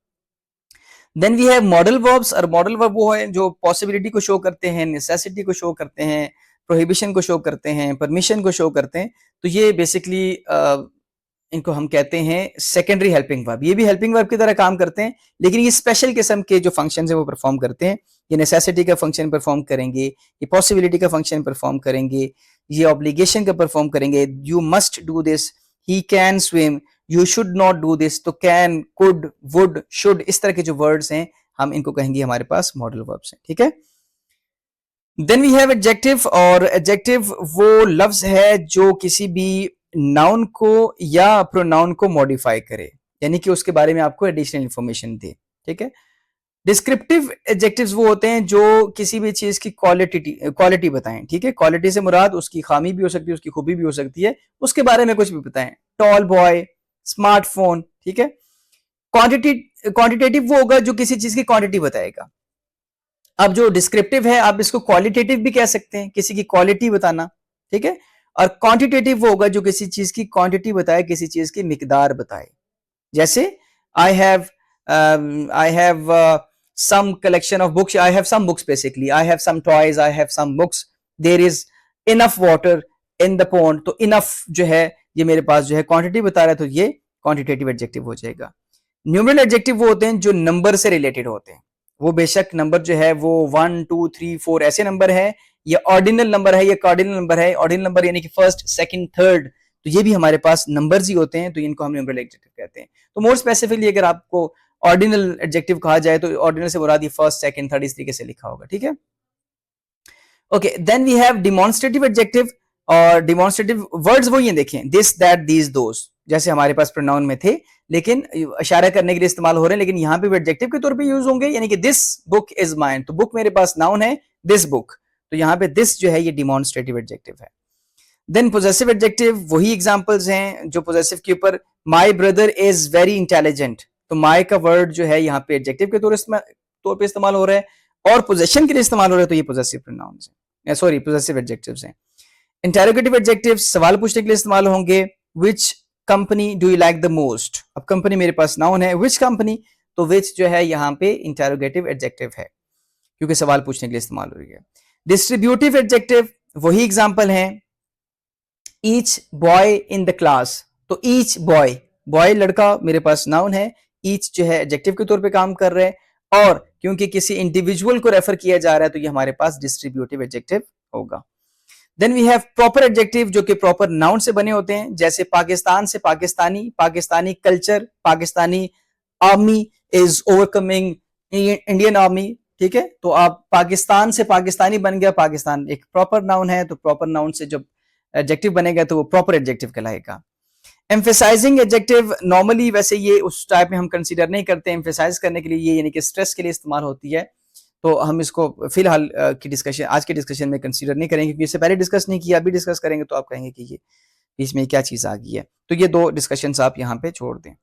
Then we have modal verbs, और मॉडल वर्ब वो है जो पॉसिबिलिटी को शो करते हैं, नेसेसिटी को शो करते हैं, प्रोहिबिशन को शो करते हैं, परमिशन को शो करते हैं। तो ये बेसिकली इनको हम कहते हैं सेकेंडरी हेल्पिंग वर्ब। ये भी हेल्पिंग वर्ब की तरह काम करते हैं, लेकिन ये स्पेशल किस्म के जो फंक्शन है वो परफॉर्म करते हैं। ये नेसेसिटी का फंक्शन परफॉर्म करेंगे, ये पॉसिबिलिटी का फंक्शन परफॉर्म करेंगे, ये ऑब्लिगेशन का परफॉर्म करेंगे। You must do this, he can swim, you should not do this, तो कैन, कुड, वुड, शुड, इस तरह के जो वर्ड्स हैं हम इनको कहेंगे हमारे पास मॉडल वर्ब्स हैं, ठीक है। देन वी हैव एडजेक्टिव, और एडजेक्टिव वो लफ्ज है जो किसी भी नाउन को या प्रोनाउन को मॉडिफाई करे, यानी कि उसके बारे में आपको एडिशनल इंफॉर्मेशन दे, ठीक है। डिस्क्रिप्टिव एडजेक्टिव्स वो होते हैं जो किसी भी चीज की क्वालिटी बताएं, ठीक है। क्वालिटी से मुराद उसकी खामी भी हो सकती है, उसकी खूबी भी हो सकती है, उसके बारे में कुछ भी बताएं। टॉल बॉय, स्मार्टफोन, ठीक है। क्वांटिटी क्वांटिटेटिव वो होगा जो किसी चीज की क्वांटिटी बताएगा। अब जो डिस्क्रिप्टिव है आप इसको क्वालिटेटिव भी कह सकते हैं, किसी की क्वालिटी बताना, ठीक है। और क्वांटिटेटिव वो होगा जो किसी चीज की क्वांटिटी बताए, किसी चीज की मिकदार बताए। जैसे I have some collection of books, I have some books, basically I have some toys, I have some books, there is enough water in the pond। तो enough जो है ये मेरे पास जो है क्वांटिटी बता रहा है, तो ये क्वांटिटेटिव एडजेक्टिव हो जाएगा। न्यूमरल एडजेक्टिव वो होते हैं जो नंबर से रिलेटेड होते हैं, वो बेशक नंबर जो है वो 1 2 3 4 ऐसे नंबर है, ये ऑर्डिनल नंबर है, ये कार्डिनल नंबर है। ऑर्डिनल नंबर यानी कि फर्स्ट, सेकंड, थर्ड, तो ये भी हमारे पास नंबर्स ही होते हैं, तो इनको हम न्यूमरल एडजेक्टिव कहते हैं। तो मोर स्पेसिफिकली अगर आपको ऑर्डिनल एडजेक्टिव कहा जाए तो ऑर्डिनल से मुराद ये फर्स्ट, सेकंड, थर्ड इस तरीके से लिखा होगा, ठीक है। Okay, then we have demonstrative adjective, और डिमॉन्स्ट्रेटिव वर्ड्स वो ये देखें, दिस, दैट, दीज, दोस, जैसे हमारे पास प्रोनाउन में थे, लेकिन इशारा करने के लिए इस्तेमाल हो रहे हैं, लेकिन यहाँ पे भी एडजेक्टिव के तौर पे यूज होंगे, यानी कि दिस बुक इज माइन, तो बुक मेरे पास नाउन है, दिस बुक, तो यहाँ पे दिस जो है ये डिमॉन्स्ट्रेटिव एडजेक्टिव है। देन पोजेसिव एडजेक्टिव वही एग्जांपल्स हैं जो पोजेसिव के ऊपर, my brother is very intelligent, तो माय का वर्ड जो है यहाँ पे एडजेक्टिव के तौर पे इस्तेमाल हो रहा है, और पोजेशन के लिए इस्तेमाल हो रहा है, तो ये पोजेसिव प्रोनाउंस है, सॉरी पोजेसिव एडजेक्टिव्स हैं। इंटेरोगेटिव एडजेक्टिव्स सवाल पूछने के लिए इस्तेमाल होंगे, which company do you like the most, अब कंपनी मेरे पास नाउन है, विच कंपनी, तो विच जो है यहाँ पे इंटेरोगेटिव एडजेक्टिव है, क्योंकि सवाल पूछने के लिए इस्तेमाल हो रही है। डिस्ट्रीब्यूटिव एडजेक्टिव वही एग्जाम्पल है, each boy in the class, तो ईच बॉय, बॉय लड़का मेरे पास नाउन है, ईच जो है एडजेक्टिव के तौर पे काम कर रहे हैं, और क्योंकि किसी इंडिविजुअल को रेफर किया जा रहा है तो ये हमारे पास डिस्ट्रीब्यूटिव एडजेक्टिव होगा। Then we have proper adjective जो कि प्रॉपर नाउन से बने होते हैं, जैसे पाकिस्तान से Pakistani, Pakistani culture, Pakistani army is overcoming Indian army, ठीक है। तो आप पाकिस्तान से पाकिस्तानी बन गया, पाकिस्तान एक प्रॉपर नाउन है, तो प्रॉपर नाउन से जब एडजेक्टिव बनेगा तो वो प्रॉपर एडजेक्टिव कहलाएगा। एम्फेसाइजिंग एडजेक्टिव नॉर्मली वैसे ये उस टाइप में हम कंसीडर नहीं करते, एम्फेसाइज करने के लिए ये यानी कि स्ट्रेस के लिए इस्तेमाल होती है, तो हम इसको फिलहाल की डिस्कशन, आज के डिस्कशन में कंसीडर नहीं करेंगे, क्योंकि इससे पहले डिस्कस नहीं किया, अभी डिस्कस करेंगे तो आप कहेंगे कि ये इसमें क्या चीज आ गई है, तो ये दो डिस्कशंस आप यहाँ पे छोड़ दें।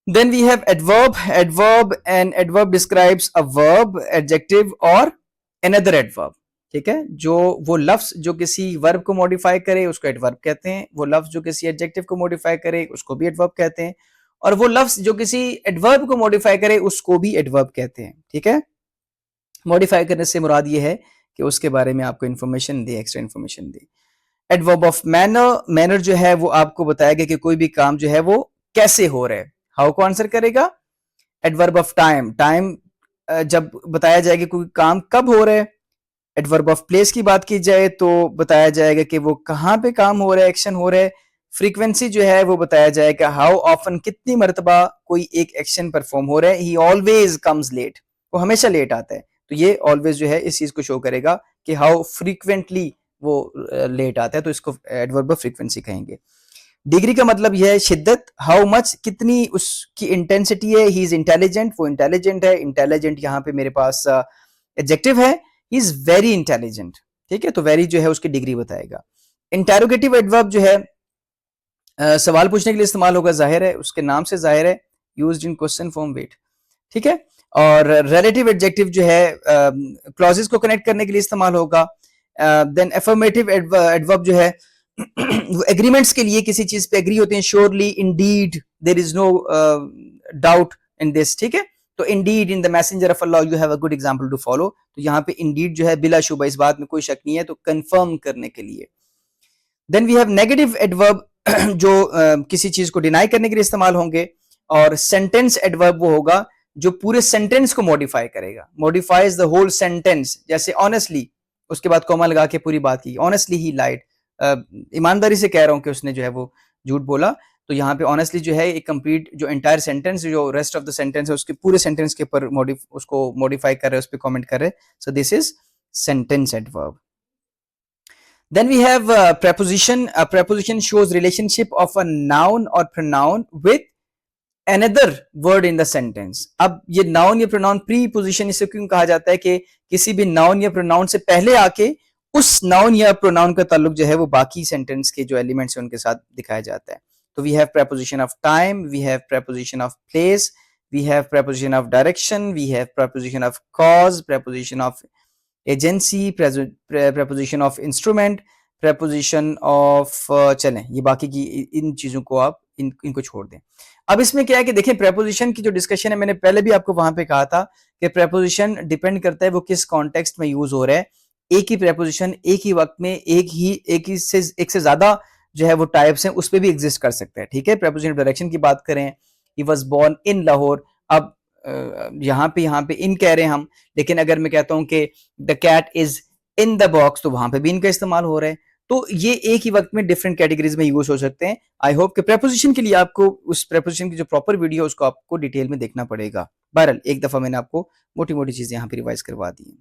Then we have adverb, adverb and adverb describes a verb, adjective और अनदर एडवर्ब, ठीक है। जो वो लफ्ज जो किसी वर्ब को मॉडिफाई करे उसको एडवर्ब कहते हैं, वो लफ्ज जो किसी एडजेक्टिव को मॉडिफाई करे उसको भी एडवर्ब कहते हैं, और वो लफ्ज जो किसी एडवर्ब को मॉडिफाई करे उसको भी एडवर्ब कहते हैं, ठीक है। मॉडिफाई करने से मुराद ये है कि उसके बारे में आपको information they, extra information they. Adverb of manner, manner जो है वो आपको बताएगा कि कोई भी काम जो है वो कैसे हो रहा है, हाउ को आंसर करेगा। एडवर्ब ऑफ टाइम, टाइम जब बताया जाएगा कोई काम कब हो रहा है। एडवर्ब ऑफ प्लेस की बात की जाए तो बताया जाएगा कि वो कहाँ पे काम हो रहा है, एक्शन हो रहा है। फ्रीक्वेंसी जो है वो बताया जाएगा, हाउ ऑफन, कितनी मरतबा कोई एक एक्शन परफॉर्म हो रहा है। ही ऑलवेज कम्स लेट, वो हमेशा लेट आता है, तो ये ऑलवेज जो है इस चीज को शो करेगा कि हाउ फ्रीक्वेंटली वो लेट आता है, तो इसको एडवर्ब ऑफ फ्रीक्वेंसी कहेंगे। डिग्री का मतलब यह है शिद्दत, हाउ मच, कितनी उसकी इंटेंसिटी है। ही इज इंटेलिजेंट, वो इंटेलिजेंट है, इंटेलिजेंट यहाँ पे मेरे पास एडजेक्टिव है, ही इज वेरी इंटेलिजेंट, ठीक है। तो वेरी जो है उसकी डिग्री बताएगा। इंटेरोगेटिव एडवर्ब जो है सवाल पूछने के लिए इस्तेमाल होगा, जाहिर है उसके नाम से जाहिर है, used in question form wait, ठीक है। और रिलेटिव एडजेक्टिव जो है क्लॉजेस को कनेक्ट करने के लिए इस्तेमाल होगा। देन अफर्मेटिव एडवर्ब जो है वो एग्रीमेंट्स के लिए, किसी चीज पे एग्री होते हैं, surely, indeed, there is no doubt in this, ठीक है। तो indeed in the messenger of Allah you have a good example to follow, तो यहाँ पे इंडीड जो है बिलाशुबा, इस बात में कोई शक नहीं है, तो कंफर्म करने के लिए। Then we have negative adverb जो किसी चीज को डिनाई करने के लिए इस्तेमाल होंगे। और सेंटेंस एडवर्ब वो होगा जो पूरे सेंटेंस को मॉडिफाई करेगा, मॉडिफाइज द होल सेंटेंस, जैसे ऑनेस्टली, उसके बाद कॉमा लगा के पूरी बात की, ऑनेस्टली ही लाइड, ईमानदारी से कह रहा हूं कि उसने जो है वो झूठ बोला, तो यहाँ पे ऑनेस्टली जो है एक कंप्लीट जो एंटायर सेंटेंस, जो रेस्ट ऑफ द सेंटेंस है उसके पूरे सेंटेंस के ऊपर उसको मॉडिफाई कर रहे हैं, उस पर कॉमेंट कर रहे हैं, so this is sentence adverb. Then we have preposition. A preposition shows relationship of a noun or pronoun with another word in the sentence. अब ये noun या pronoun preposition इसे क्यों कहा जाता है कि किसी भी noun या pronoun से पहले आके उस noun या pronoun का ताल्लुक जो है वो बाकी sentence के जो elements हैं उनके साथ दिखाया जाता है. तो we have preposition of time, we have preposition of place, we have preposition of direction, we have preposition of cause, preposition of agency, preposition of instrument, preposition of चलें ये बाकी की इन चीजों को आप इनको छोड़ दें. अब इसमें क्या है कि देखें preposition की जो डिस्कशन है मैंने पहले भी आपको वहां पे कहा था कि preposition डिपेंड करता है वो किस कॉन्टेक्स्ट में यूज हो रहा है. एक ही preposition एक ही वक्त में एक से ज्यादा जो है वो टाइप्स हैं उस पर भी एग्जिस्ट कर सकता है. ठीक है, preposition डायरेक्शन की बात करें, he was born in Lahore. अब यहाँ पे इन कह रहे हैं हम, लेकिन अगर मैं कहता हूं कि the cat is in the box तो वहां पे भी इनका इस्तेमाल हो रहा है. तो ये एक ही वक्त में डिफरेंट कैटेगरीज में यूज हो सकते हैं. आई होप कि प्रेपोजिशन के लिए आपको उस प्रेपोजिशन की जो प्रॉपर वीडियो है उसको आपको डिटेल में देखना पड़ेगा. बहरहाल एक दफा मैंने आपको मोटी मोटी चीजें यहाँ पे रिवाइज करवा दी.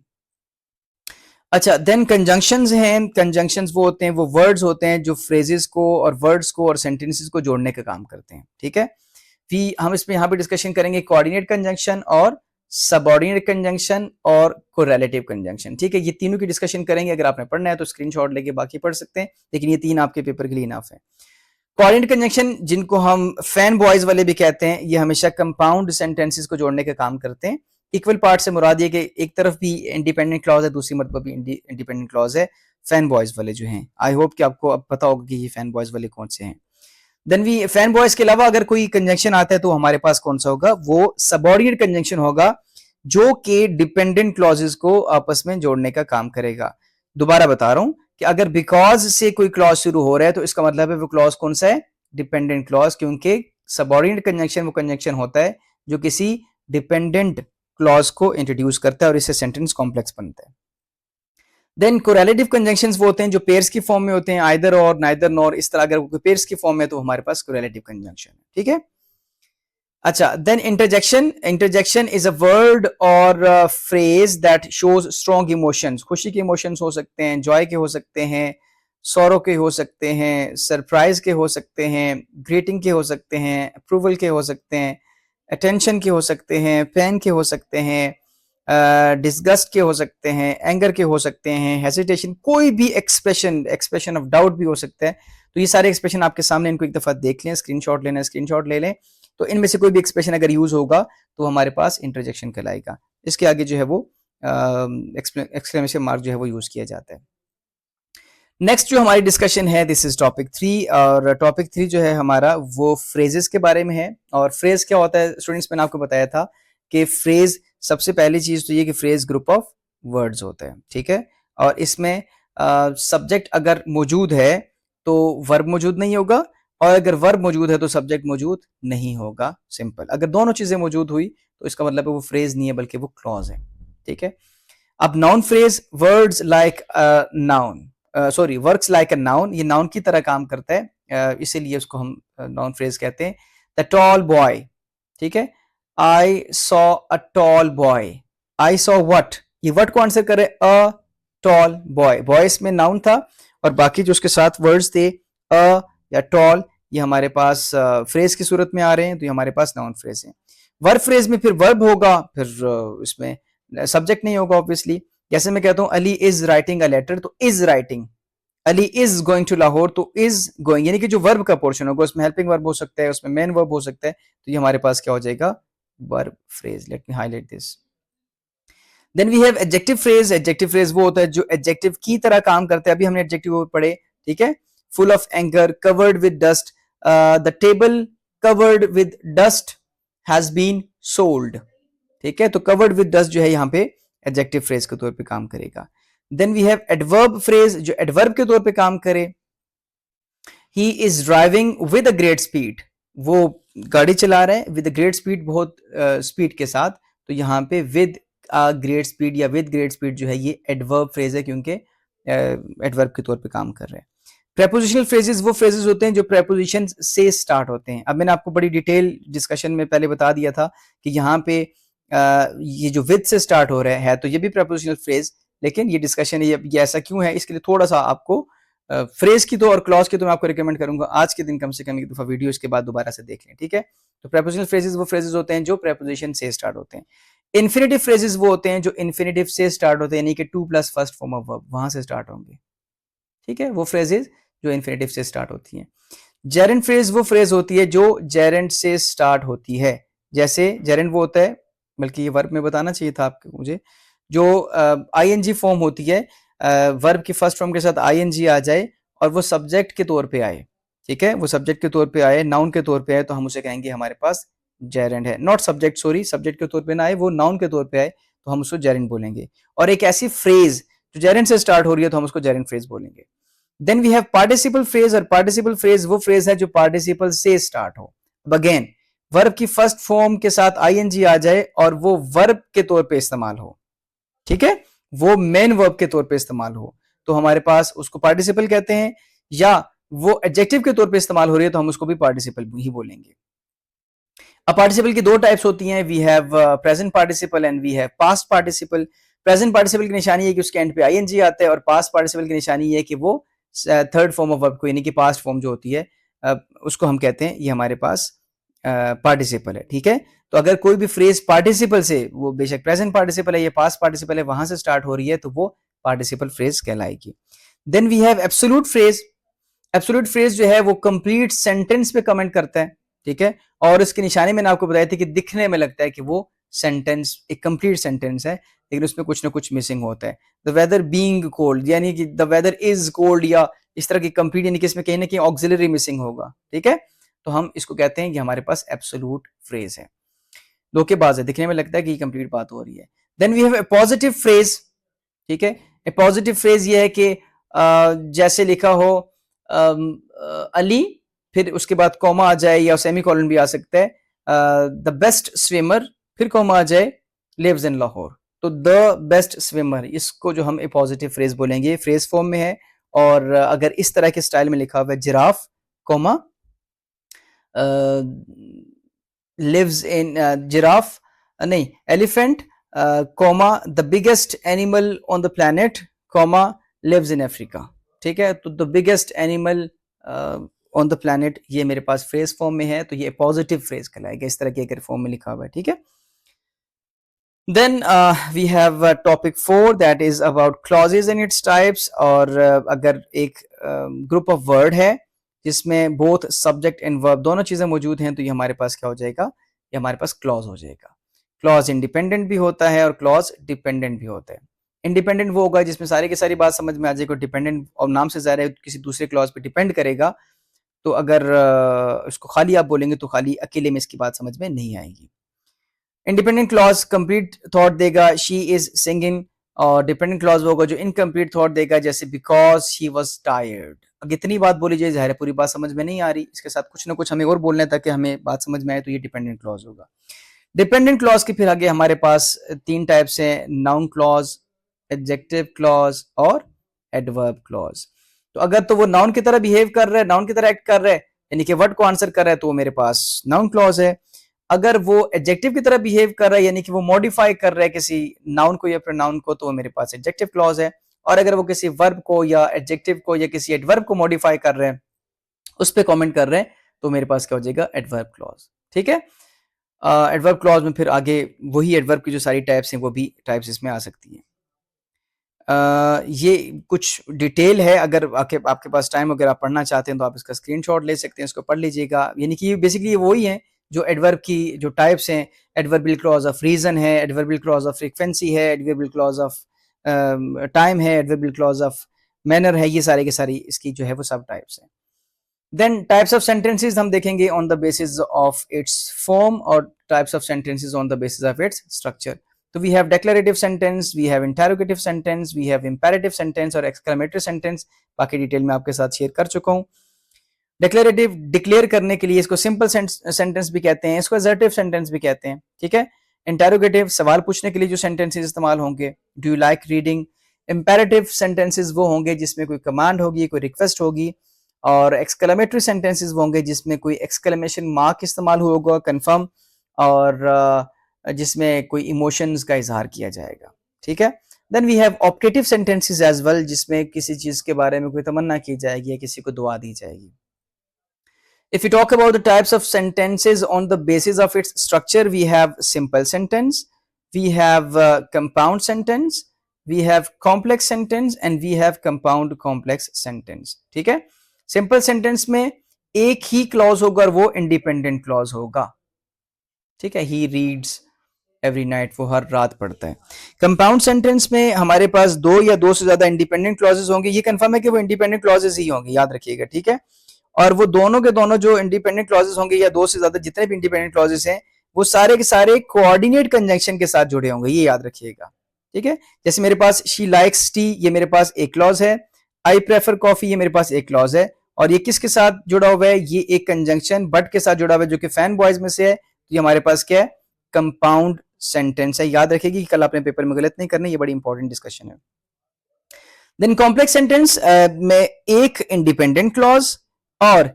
अच्छा, देन कंजंक्शंस हैं. कंजंक्शंस वो होते हैं, वो वर्ड्स होते हैं जो फ्रेजेस को और वर्ड्स को और सेंटेंसेस को जोड़ने का काम करते हैं. ठीक है, हम इसमें यहाँ पे डिस्कशन करेंगे कोऑर्डिनेट कंजंक्शन और सबऑर्डिनेट कंजंक्शन और कोरिलेटिव कंजंक्शन. ठीक है, ये तीनों की डिस्कशन करेंगे. अगर आपने पढ़ना है तो स्क्रीनशॉट लेके बाकी पढ़ सकते हैं, लेकिन ये तीन आपके पेपर के लिए इनफ है. कोऑर्डिनेट कंजंक्शन जिनको हम फैन बॉयज वाले भी कहते हैं, ये हमेशा कंपाउंड सेंटेंसेस को जोड़ने का काम करते हैं. इक्वल पार्ट से मुराद ये कि एक तरफ भी इंडिपेंडेंट क्लॉज है, दूसरी मरतबा भी इंडिपेंडेंट क्लॉज है. फैन बॉयज वाले जो हैं, आई होप कि आपको अब पता होगा कि ये फैन बॉयज वाले कौन से हैं. देन वी फैन बॉयज के अलावा अगर कोई कंजंक्शन आता है तो हमारे पास कौन सा होगा, वो सबऑर्डिनेट कंजंक्शन होगा जो कि डिपेंडेंट क्लॉजेस को आपस में जोड़ने का काम करेगा. दोबारा बता रहा हूं कि अगर बिकॉज से कोई क्लॉज शुरू हो रहा है तो इसका मतलब है वो क्लॉज कौन सा है, डिपेंडेंट क्लॉज, क्योंकि सबऑर्डिनेट कंजंक्शन वो कंजंक्शन होता है जो किसी डिपेंडेंट क्लॉज को इंट्रोड्यूस करता है और इससे सेंटेंस कॉम्प्लेक्स बनता है. देन कोरिलेटिव कंजंक्शंस वो होते हैं जो पेयर्स की फॉर्म में होते हैं, आइदर और, नाइदर नॉर, इस तरह. अगर कोई पेयर्स की फॉर्म में तो हमारे पास कोरिलेटिव कंजंक्शन है. ठीक है. अच्छा, then interjection. Interjection is a word और phrase that shows strong emotions. खुशी के इमोशंस हो सकते हैं, जॉय के हो सकते हैं, सॉरो के हो सकते हैं, सरप्राइज के हो सकते हैं, ग्रीटिंग के हो सकते हैं, अप्रूवल के हो सकते हैं, अटेंशन के हो सकते हैं, पेन के हो सकते हैं, डिस्गस्ट के हो सकते हैं, एंगर के हो सकते हैं, हेसिटेशन, कोई भी एक्सप्रेशन ऑफ डाउट भी हो सकता है. तो ये सारे एक्सप्रेशन आपके सामने, इनको एक दफा देख लें, स्क्रीनशॉट लेना है स्क्रीनशॉट ले लें. तो इनमें से कोई भी एक्सप्रेशन अगर यूज होगा तो हमारे पास इंटरजेक्शन कहलाएगा. इसके आगे जो है वो एक्सक्लेमेशन मार्क जो है वो यूज किया जाता है. नेक्स्ट जो हमारी डिस्कशन है, दिस इज टॉपिक 3, और टॉपिक 3 जो है हमारा वो फ्रेजेस के बारे में है. और फ्रेज क्या होता है स्टूडेंट्स, मैंने आपको बताया था कि फ्रेज, सबसे पहली चीज तो ये कि फ्रेज ग्रुप ऑफ वर्ड्स होता है. ठीक है, और इसमें सब्जेक्ट अगर मौजूद है तो वर्ब मौजूद नहीं होगा, और अगर वर्ब मौजूद है तो सब्जेक्ट मौजूद नहीं होगा. सिंपल. अगर दोनों चीजें मौजूद हुई तो इसका मतलब है वो फ्रेज नहीं है बल्कि वो क्लॉज है. ठीक है. अब noun phrase, words like noun, sorry works like a noun, ये नाउन की तरह काम करता है, इसीलिए उसको हम नाउन फ्रेज कहते हैं. The tall boy. ठीक है, I saw a tall boy. I saw what, ये व्हाट को आंसर करे, अ टॉल बॉय. बॉय इसमें नाउन था और बाकी जो उसके साथ वर्ड्स थे अ या टॉल, ये हमारे पास फ्रेज की सूरत में आ रहे हैं, तो ये हमारे पास नाउन फ्रेज है. वर्ब फ्रेज में फिर वर्ब होगा, फिर इसमें सब्जेक्ट नहीं होगा ऑब्वियसली. जैसे मैं कहता हूं Ali is writing a letter, तो is writing. Ali is going to Lahore, तो इज गोइंग, यानी कि जो वर्ब का पोर्शन होगा उसमें हेल्पिंग वर्ब हो सकता है, उसमें मेन वर्ब हो सकता है. तो ये हमारे पास क्या हो जाएगा, verb phrase. Let me highlight this. Then we have adjective phrase. Adjective phrase वो होता है जो एडजेक्टिव की तरह काम करता है. अभी हमने एडजेक्टिव पढ़े. ठीक है, full of anger, covered with dust, the table covered with dust has been sold. ठीक है, तो covered with dust जो है यहाँ पे एडजेक्टिव फ्रेज के तौर पे काम करेगा. Then we have adverb phrase जो एडवर्ब के तौर पे काम करे. He is driving with a great speed, वो गाड़ी चला रहा है विद अ ग्रेट स्पीड, बहुत स्पीड के साथ. तो यहाँ पे विद ग्रेट स्पीड या विद ग्रेट स्पीड जो है ये एडवर्ब फ्रेज है, क्योंकि एडवर्ब के तौर पे काम कर रहे हैं. प्रेपोजिशनल फ्रेजेस वो फ्रेजेस होते हैं जो प्रेपोजिशन से स्टार्ट होते हैं. अब मैंने आपको बड़ी डिटेल डिस्कशन में पहले बता दिया था कि यहाँ पे ये जो विद से स्टार्ट हो रहा है तो ये भी प्रेपोजिशनल फ्रेज लेकिन ये डिस्कशन ये ऐसा क्यों है, इसके लिए थोड़ा सा आपको फ्रेज की तो और क्लॉज की तो मैं आपको रिकमेंड करूंगा आज के दिन कम से कम एक दफा वीडियो इसके बाद दोबारा से देख लें, ठीक है। तो प्रेपोजिशनल फ्रेजेस वो फ्रेजेस होते हैं जो प्रेपोजिशन से स्टार्ट होते हैं। इन्फिनेटिव फ्रेजेस वो होते हैं जो इन्फिनेटिव से स्टार्ट होते हैं, यानी कि two plus first form of verb वहां से स्टार्ट होंगे, ठीक है। वो फ्रेजेस जो इन्फिनेटिव से स्टार्ट होती हैं। जेरेंट फ्रेज वो फ्रेज होती है जो जेरेंट से स्टार्ट होती है। जैसे जेरेंट वो होता है, बल्कि ये वर्ब में बताना चाहिए था आपको मुझे, जो आईएनजी फॉर्म होती है, वर्ब की फर्स्ट फॉर्म के साथ आईएनजी आ जाए और वो सब्जेक्ट के तौर पे आए, ठीक है, वो सब्जेक्ट के तौर पे आए, नाउन के तौर पे आए, तो हम उसे कहेंगे हमारे पास जेरेंट है। नॉट सब्जेक्ट, सॉरी, सब्जेक्ट के तौर पे ना आए, वो नाउन के तौर पे आए तो हम उसको जेरेंट बोलेंगे। और एक ऐसी फ्रेज जो जेरेंट से स्टार्ट हो रही है तो हम उसको जेरेंट फ्रेज बोलेंगे। Then we have participle phrase, और पार्टिसिपल फ्रेज वो फ्रेज है जो पार्टिसिपल से स्टार्ट हो। अब अगेन वर्ब की फर्स्ट फॉर्म के साथ आईएनजी आ जाए और वो वर्ब के तौर पे इस्तेमाल हो, ठीक है, वो मेन वर्ब के तौर पे इस्तेमाल हो, तो हमारे पास उसको पार्टिसिपल कहते हैं। या वो एडजेक्टिव के तौर पे इस्तेमाल हो रही है तो हम उसको भी पार्टिसिपल ही बोलेंगे। अब पार्टिसिपल की दो टाइप्स होती हैं, we have present participle and we have past participle. Present participle की निशानी है कि उसके एंड पे आईएनजी आता है, और पास्ट पार्टिसिपल की निशानी है कि वो थर्ड फॉर्म ऑफ वर्ब को, यानी कि पास्ट फॉर्म जो होती है उसको हम कहते हैं ये हमारे पास पार्टिसिपल है, ठीक है। तो अगर कोई भी फ्रेज पार्टिसिपल से, वो बेशक प्रेजेंट पार्टिसिपल है या पास्ट पार्टिसिपल है, वहां से स्टार्ट हो रही है तो वो पार्टिसिपल फ्रेज कहलाएगी। Then we have absolute phrase. Absolute phrase जो है वो कंप्लीट सेंटेंस पे कमेंट करता है, ठीक है, और इसकी निशानी मैंने आपको बताई थी कि दिखने में लगता है कि वो सेंटेंस एक कंप्लीट सेंटेंस है, लेकिन उसमें कुछ ना कुछ मिसिंग होता है। द वेदर बीइंग कोल्ड, यानी कि द वेदर इज कोल्ड, या इस तरह की कंप्लीट, यानी कि इसमें कहीं ना कहीं ऑक्सिलरी मिसिंग होगा, ठीक है, तो हम इसको कहते हैं कि हमारे पास एब्सोल्यूट फ्रेज है। धोखेबाज है, दिखने में लगता है कि कंप्लीट बात हो रही है। Then we have a positive phrase, ठीक है। ए पॉजिटिव फ्रेज ये है कि जैसे लिखा हो अली, फिर उसके बाद कॉमा आ जाए या सेमी कॉलन भी आ सकता है, द बेस्ट स्विमर, फिर कॉमा आ जाए, लिव्स इन लाहौर, तो द बेस्ट स्विमर, इसको जो हम ए पॉजिटिव फ्रेज बोलेंगे, फ्रेज फॉर्म में है। और अगर इस तरह के स्टाइल में लिखा हुआ है giraffe comma lives in, giraffe नहीं, elephant comma the biggest animal on the planet comma lives in Africa, ठीक है। तो the biggest animal on the planet ये मेरे पास फ्रेज फॉर्म में है, तो ये पॉजिटिव फ्रेज कहलाएगा, इस तरह के अगर फॉर्म में लिखा हुआ है, ठीक है। Then we have topic 4 that is about clauses and its types. और अगर एक ग्रुप ऑफ वर्ड है जिसमें बोथ सब्जेक्ट एंड वर्ब दोनों चीजें मौजूद हैं, तो ये हमारे पास क्या हो जाएगा, ये हमारे पास क्लॉज हो जाएगा। क्लॉज इंडिपेंडेंट भी होता है और क्लॉज डिपेंडेंट भी होता है। इंडिपेंडेंट वो होगा जिसमें सारी की सारी बात समझ में आ जाएगी, डिपेंडेंट और नाम से ज़ाहिर है किसी दूसरे क्लॉज पे डिपेंड करेगा, तो अगर उसको खाली आप बोलेंगे तो खाली अकेले में इसकी बात समझ में नहीं आएगी। इंडिपेंडेंट क्लॉज कंप्लीट थॉट देगा, शी इज सिंगिंग, और डिपेंडेंट क्लॉज होगा जो इनकम्प्लीट थॉट देगा, जैसे बिकॉज ही वॉज टायर्ड। अब इतनी बात बोली जाए, जाहिर है पूरी बात समझ में नहीं आ रही, इसके साथ कुछ ना कुछ हमें और बोलना है ताकि हमें बात समझ में आए, तो ये डिपेंडेंट क्लॉज होगा। डिपेंडेंट क्लॉज के फिर आगे हमारे पास 3 टाइप्स हैं, नाउन क्लॉज, एडजेक्टिव क्लॉज और एडवर्ब क्लॉज। तो अगर तो वो नाउन की तरह बिहेव कर रहा है, नाउन की तरह एक्ट कर रहा है, यानी कि वर्ड को आंसर कर रहा है, तो वो मेरे पास नाउन क्लॉज है। अगर वो एडजेक्टिव की तरह बिहेव कर रहा है, यानी कि वो मॉडिफाई कर रहा है किसी नाउन को या प्रोनाउन को, तो वो मेरे पास एडजेक्टिव क्लॉज है। और अगर वो किसी वर्ब को या एडजेक्टिव को या किसी एडवर्ब को मॉडिफाई कर रहे हैं, उस पर कॉमेंट कर रहे हैं, तो मेरे पास क्या हो जाएगा, एडवर्ब क्लॉज, ठीक है। एडवर्ब क्लॉज में फिर आगे वही एडवर्ब की जो सारी टाइप्स हैं वो भी टाइप्स इसमें आ सकती हैं। ये कुछ डिटेल है, अगर आपके पास टाइम अगर आप पढ़ना चाहते हैं तो आप इसका स्क्रीनशॉट ले सकते हैं, इसको पढ़ लीजिएगा। यानी कि बेसिकली ये वही है जो एडवर्ब की जो टाइप्स हैं, एडवर्बियल क्लॉज ऑफ रीजन है, एडवर्बियल क्लॉज ऑफ फ्रीक्वेंसी है, एडवर्बियल क्लॉज ऑफ टाइम है, एडवर्बियल क्लॉज ऑफ मैनर है, ये सारे के सारी इसकी जो है वो सब टाइप्स हैं। देन टाइप्स ऑफ सेंटेंसेस हम देखेंगे on the basis of its form, और types of sentences on the basis of its structure. तो we have declarative sentence, we have interrogative sentence, we have imperative sentence और exclamatory sentence. बाकी detail में आपके साथ share कर चुका हूं। डिक्लेरेटिव, डिक्लेयर करने के लिए, इसको सिंपल सेंटेंस भी कहते हैं, इसको असर्टिव सेंटेंस भी कहते हैं, ठीक है। इंटेरोगेटिव, सवाल पूछने के लिए जो सेंटेंसेस इस्तेमाल होंगे, do you like reading. Imperative sentences वो होंगे जिसमें कोई कमांड होगी, कोई रिक्वेस्ट होगी। और एक्सक्लेमेटरी सेंटेंसेस वो होंगे जिसमें कोई एक्सक्लेमेशन मार्क इस्तेमाल होगा, कंफर्म, और जिसमें कोई इमोशंस का इजहार किया जाएगा, ठीक है। Then we have optative sentences as well, जिसमें किसी चीज के बारे में कोई तमन्ना की जाएगी या किसी को दुआ दी जाएगी. If we talk about the types of sentences on the basis of its structure, we have simple sentence, we have compound sentence, we have complex sentence and we have compound complex sentence. ठीक है. Simple sentence में एक ही clause होगा और वो independent clause होगा. ठीक है. He reads every night, वो हर रात पढ़ता है. Compound sentence में हमारे पास दो या दो से ज्यादा independent clauses होंगे. ये confirm है कि वो independent clauses ही होंगे, याद रखिएगा. ठीक है. और वो दोनों के दोनों जो इंडिपेंडेंट क्लॉजेस होंगे या दो से ज्यादा जितने भी इंडिपेंडेंट क्लॉजेस हैं, वो सारे के सारे कोऑर्डिनेट कंजंक्शन के साथ जुड़े होंगे, ये याद रखिएगा. ठीक है. जैसे मेरे पास शी लाइक्स टी, ये मेरे पास एक क्लॉज है. आई प्रेफर कॉफी, ये मेरे पास एक क्लॉज है. और ये किसके साथ जुड़ा हुआ है? ये एक कंजंक्शन बट के साथ जुड़ा हुआ है, जो कि फैन बॉयज में से है. तो ये हमारे पास क्या है? कंपाउंड सेंटेंस है. याद रखिएगा कि कल आपने पेपर में गलत नहीं करना, ये बड़ी इंपॉर्टेंट डिस्कशन है. देन कॉम्प्लेक्स सेंटेंस में एक इंडिपेंडेंट क्लॉज और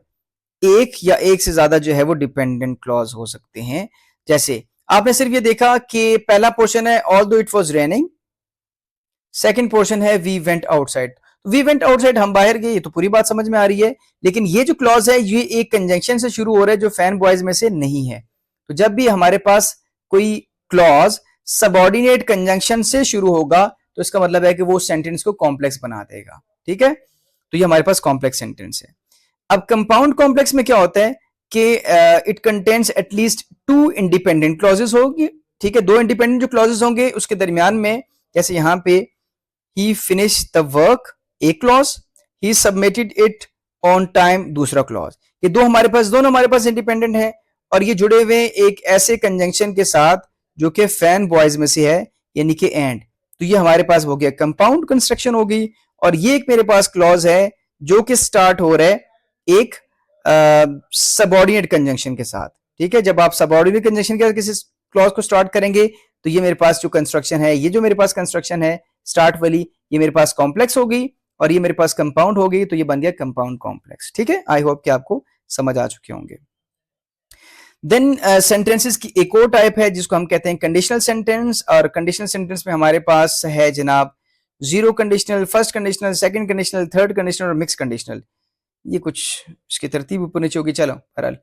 एक या एक से ज्यादा जो है वो डिपेंडेंट क्लॉज हो सकते हैं. जैसे आपने सिर्फ ये देखा कि पहला पोर्शन है although it was raining, second portion है we went outside. We went outside, हम बाहर गए, ये तो पूरी बात समझ में आ रही है. लेकिन ये जो क्लॉज है ये एक कंजंक्शन से शुरू हो रहा है जो फैन बॉयज में से नहीं है. तो जब भी हमारे पास कोई क्लॉज सबऑर्डिनेट कंजंक्शन से शुरू होगा तो इसका मतलब है कि वो सेंटेंस को कॉम्प्लेक्स बना देगा. ठीक है. तो ये हमारे पास कॉम्प्लेक्स सेंटेंस है. अब कंपाउंड कॉम्प्लेक्स में क्या होता है कि it contains at least to independent clauses होगी. ठीक है. दो इंडिपेंडेंट जो क्लॉजेस होंगे उसके दरमियान में, जैसे यहां पे ही फिनिश द वर्क एक clause, he submitted it on time दूसरा क्लॉज. ये दो हमारे पास, दोनों हमारे पास इंडिपेंडेंट है और ये जुड़े हुए एक ऐसे कंजंक्शन के साथ जो कि फैन बॉयज में से है, यानी कि एंड. तो ये हमारे पास हो गया कंपाउंड कंस्ट्रक्शन हो गई. और ये एक मेरे पास क्लॉज है जो कि स्टार्ट हो रहा है एक सबऑर्डिनेट कंजंक्शन के साथ. ठीक है. जब आप सबऑर्डिनेट कंजंक्शन के साथ किसी क्लॉज को स्टार्ट करेंगे तो ये मेरे पास जो कंस्ट्रक्शन है, ये जो मेरे पास कंस्ट्रक्शन है स्टार्ट वाली, ये मेरे पास कॉम्प्लेक्स हो गई और ये मेरे पास कंपाउंड हो गई. तो ये बन गया कंपाउंड कॉम्प्लेक्स. ठीक है. आई होप कि आपको समझ आ चुके होंगे. देन सेंटेंसेस की एक और टाइप है जिसको हम कहते हैं कंडीशनल सेंटेंस. और कंडीशनल सेंटेंस में हमारे पास है जनाब zero conditional, first conditional, second conditional, third conditional और मिक्स कंडीशनल. ये कुछ इसकी तरतीब ऊपर नीचे होगी. चलो बहरहाल,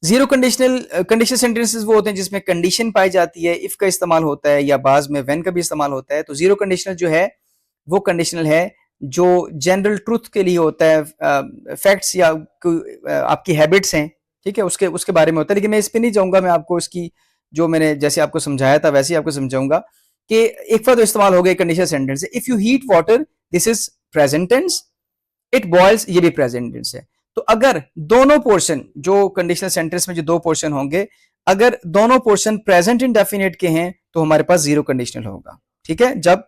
जीरो कंडीशनल सेंटेंसेस वो होते हैं जिसमें कंडीशन पाई जाती है, इफ का इस्तेमाल होता है या बाज में व्हेन का भी इस्तेमाल होता है. तो जीरो कंडीशनल जो है वो कंडीशनल है जो जनरल ट्रूथ के लिए होता है, फैक्ट्स या आपकी हैबिट्स हैं. ठीक है. उसके उसके बारे में होता है. लेकिन मैं इस पे नहीं जाऊंगा, मैं आपको इसकी जो मैंने जैसे आपको समझाया था वैसे ही आपको समझाऊंगा कि एक बार तो इस्तेमाल हो गया conditional sentence. If you heat water, this is present tense. It boils, ये भी प्रेजेंट टेंस है. तो अगर दोनों पोर्शन, जो कंडीशनल सेंटेंस में जो दो पोर्शन होंगे, अगर दोनों पोर्शन प्रेजेंट इंडेफिनिट के हैं तो हमारे पास जीरो कंडीशनल होगा. ठीक है. जब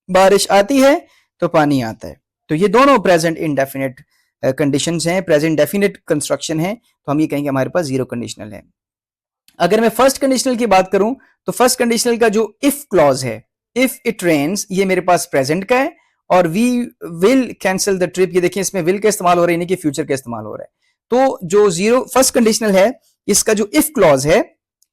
बारिश आती है तो पानी आता है. तो ये दोनों प्रेजेंट इंडेफिनिट कंडीशंस हैं, प्रेजेंट डेफिनेट कंस्ट्रक्शन है. तो हम ये कहेंगे हमारे पास जीरो कंडीशनल है. अगर मैं फर्स्ट कंडीशनल की बात करूं तो फर्स्ट कंडीशनल का जो इफ क्लॉज है, इफ इट रेन्स, ये मेरे पास प्रेजेंट का है. और we will cancel the trip, ये देखिए इसमें विल का इस्तेमाल हो रहा है, यानी कि फ्यूचर का इस्तेमाल हो रहा है. तो जो जीरो फर्स्ट कंडीशनल है इसका जो इफ क्लॉज है,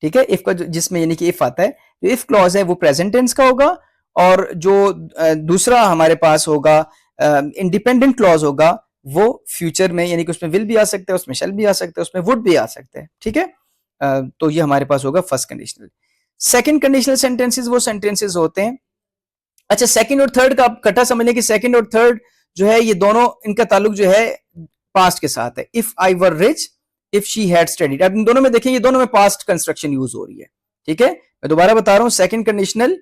ठीक है, इफ का जिसमें यानी कि इफ आता है, जो इफ क्लॉज है वो प्रेजेंट टेंस का होगा. और जो दूसरा हमारे पास होगा इंडिपेंडेंट क्लॉज होगा वो फ्यूचर में, यानी कि उसमें विल भी आ सकता है, उसमें शैल भी आ सकता है, उसमें वुड भी आ सकता है. ठीक है. तो ये हमारे पास होगा first conditional. Second conditional sentences वो सेंटेंसेस होते हैं, अच्छा सेकंड और थर्ड का आप इकट्ठा समझ लें कि सेकंड और थर्ड जो है ये दोनों, इनका ताल्लुक जो है पास्ट के साथ है. If I were rich, if she had studied. अब इन दोनों में देखें, ये दोनों में पास्ट कंस्ट्रक्शन यूज हो रही है. ठीक है. मैं दोबारा बता रहा हूं, सेकंड कंडीशनल,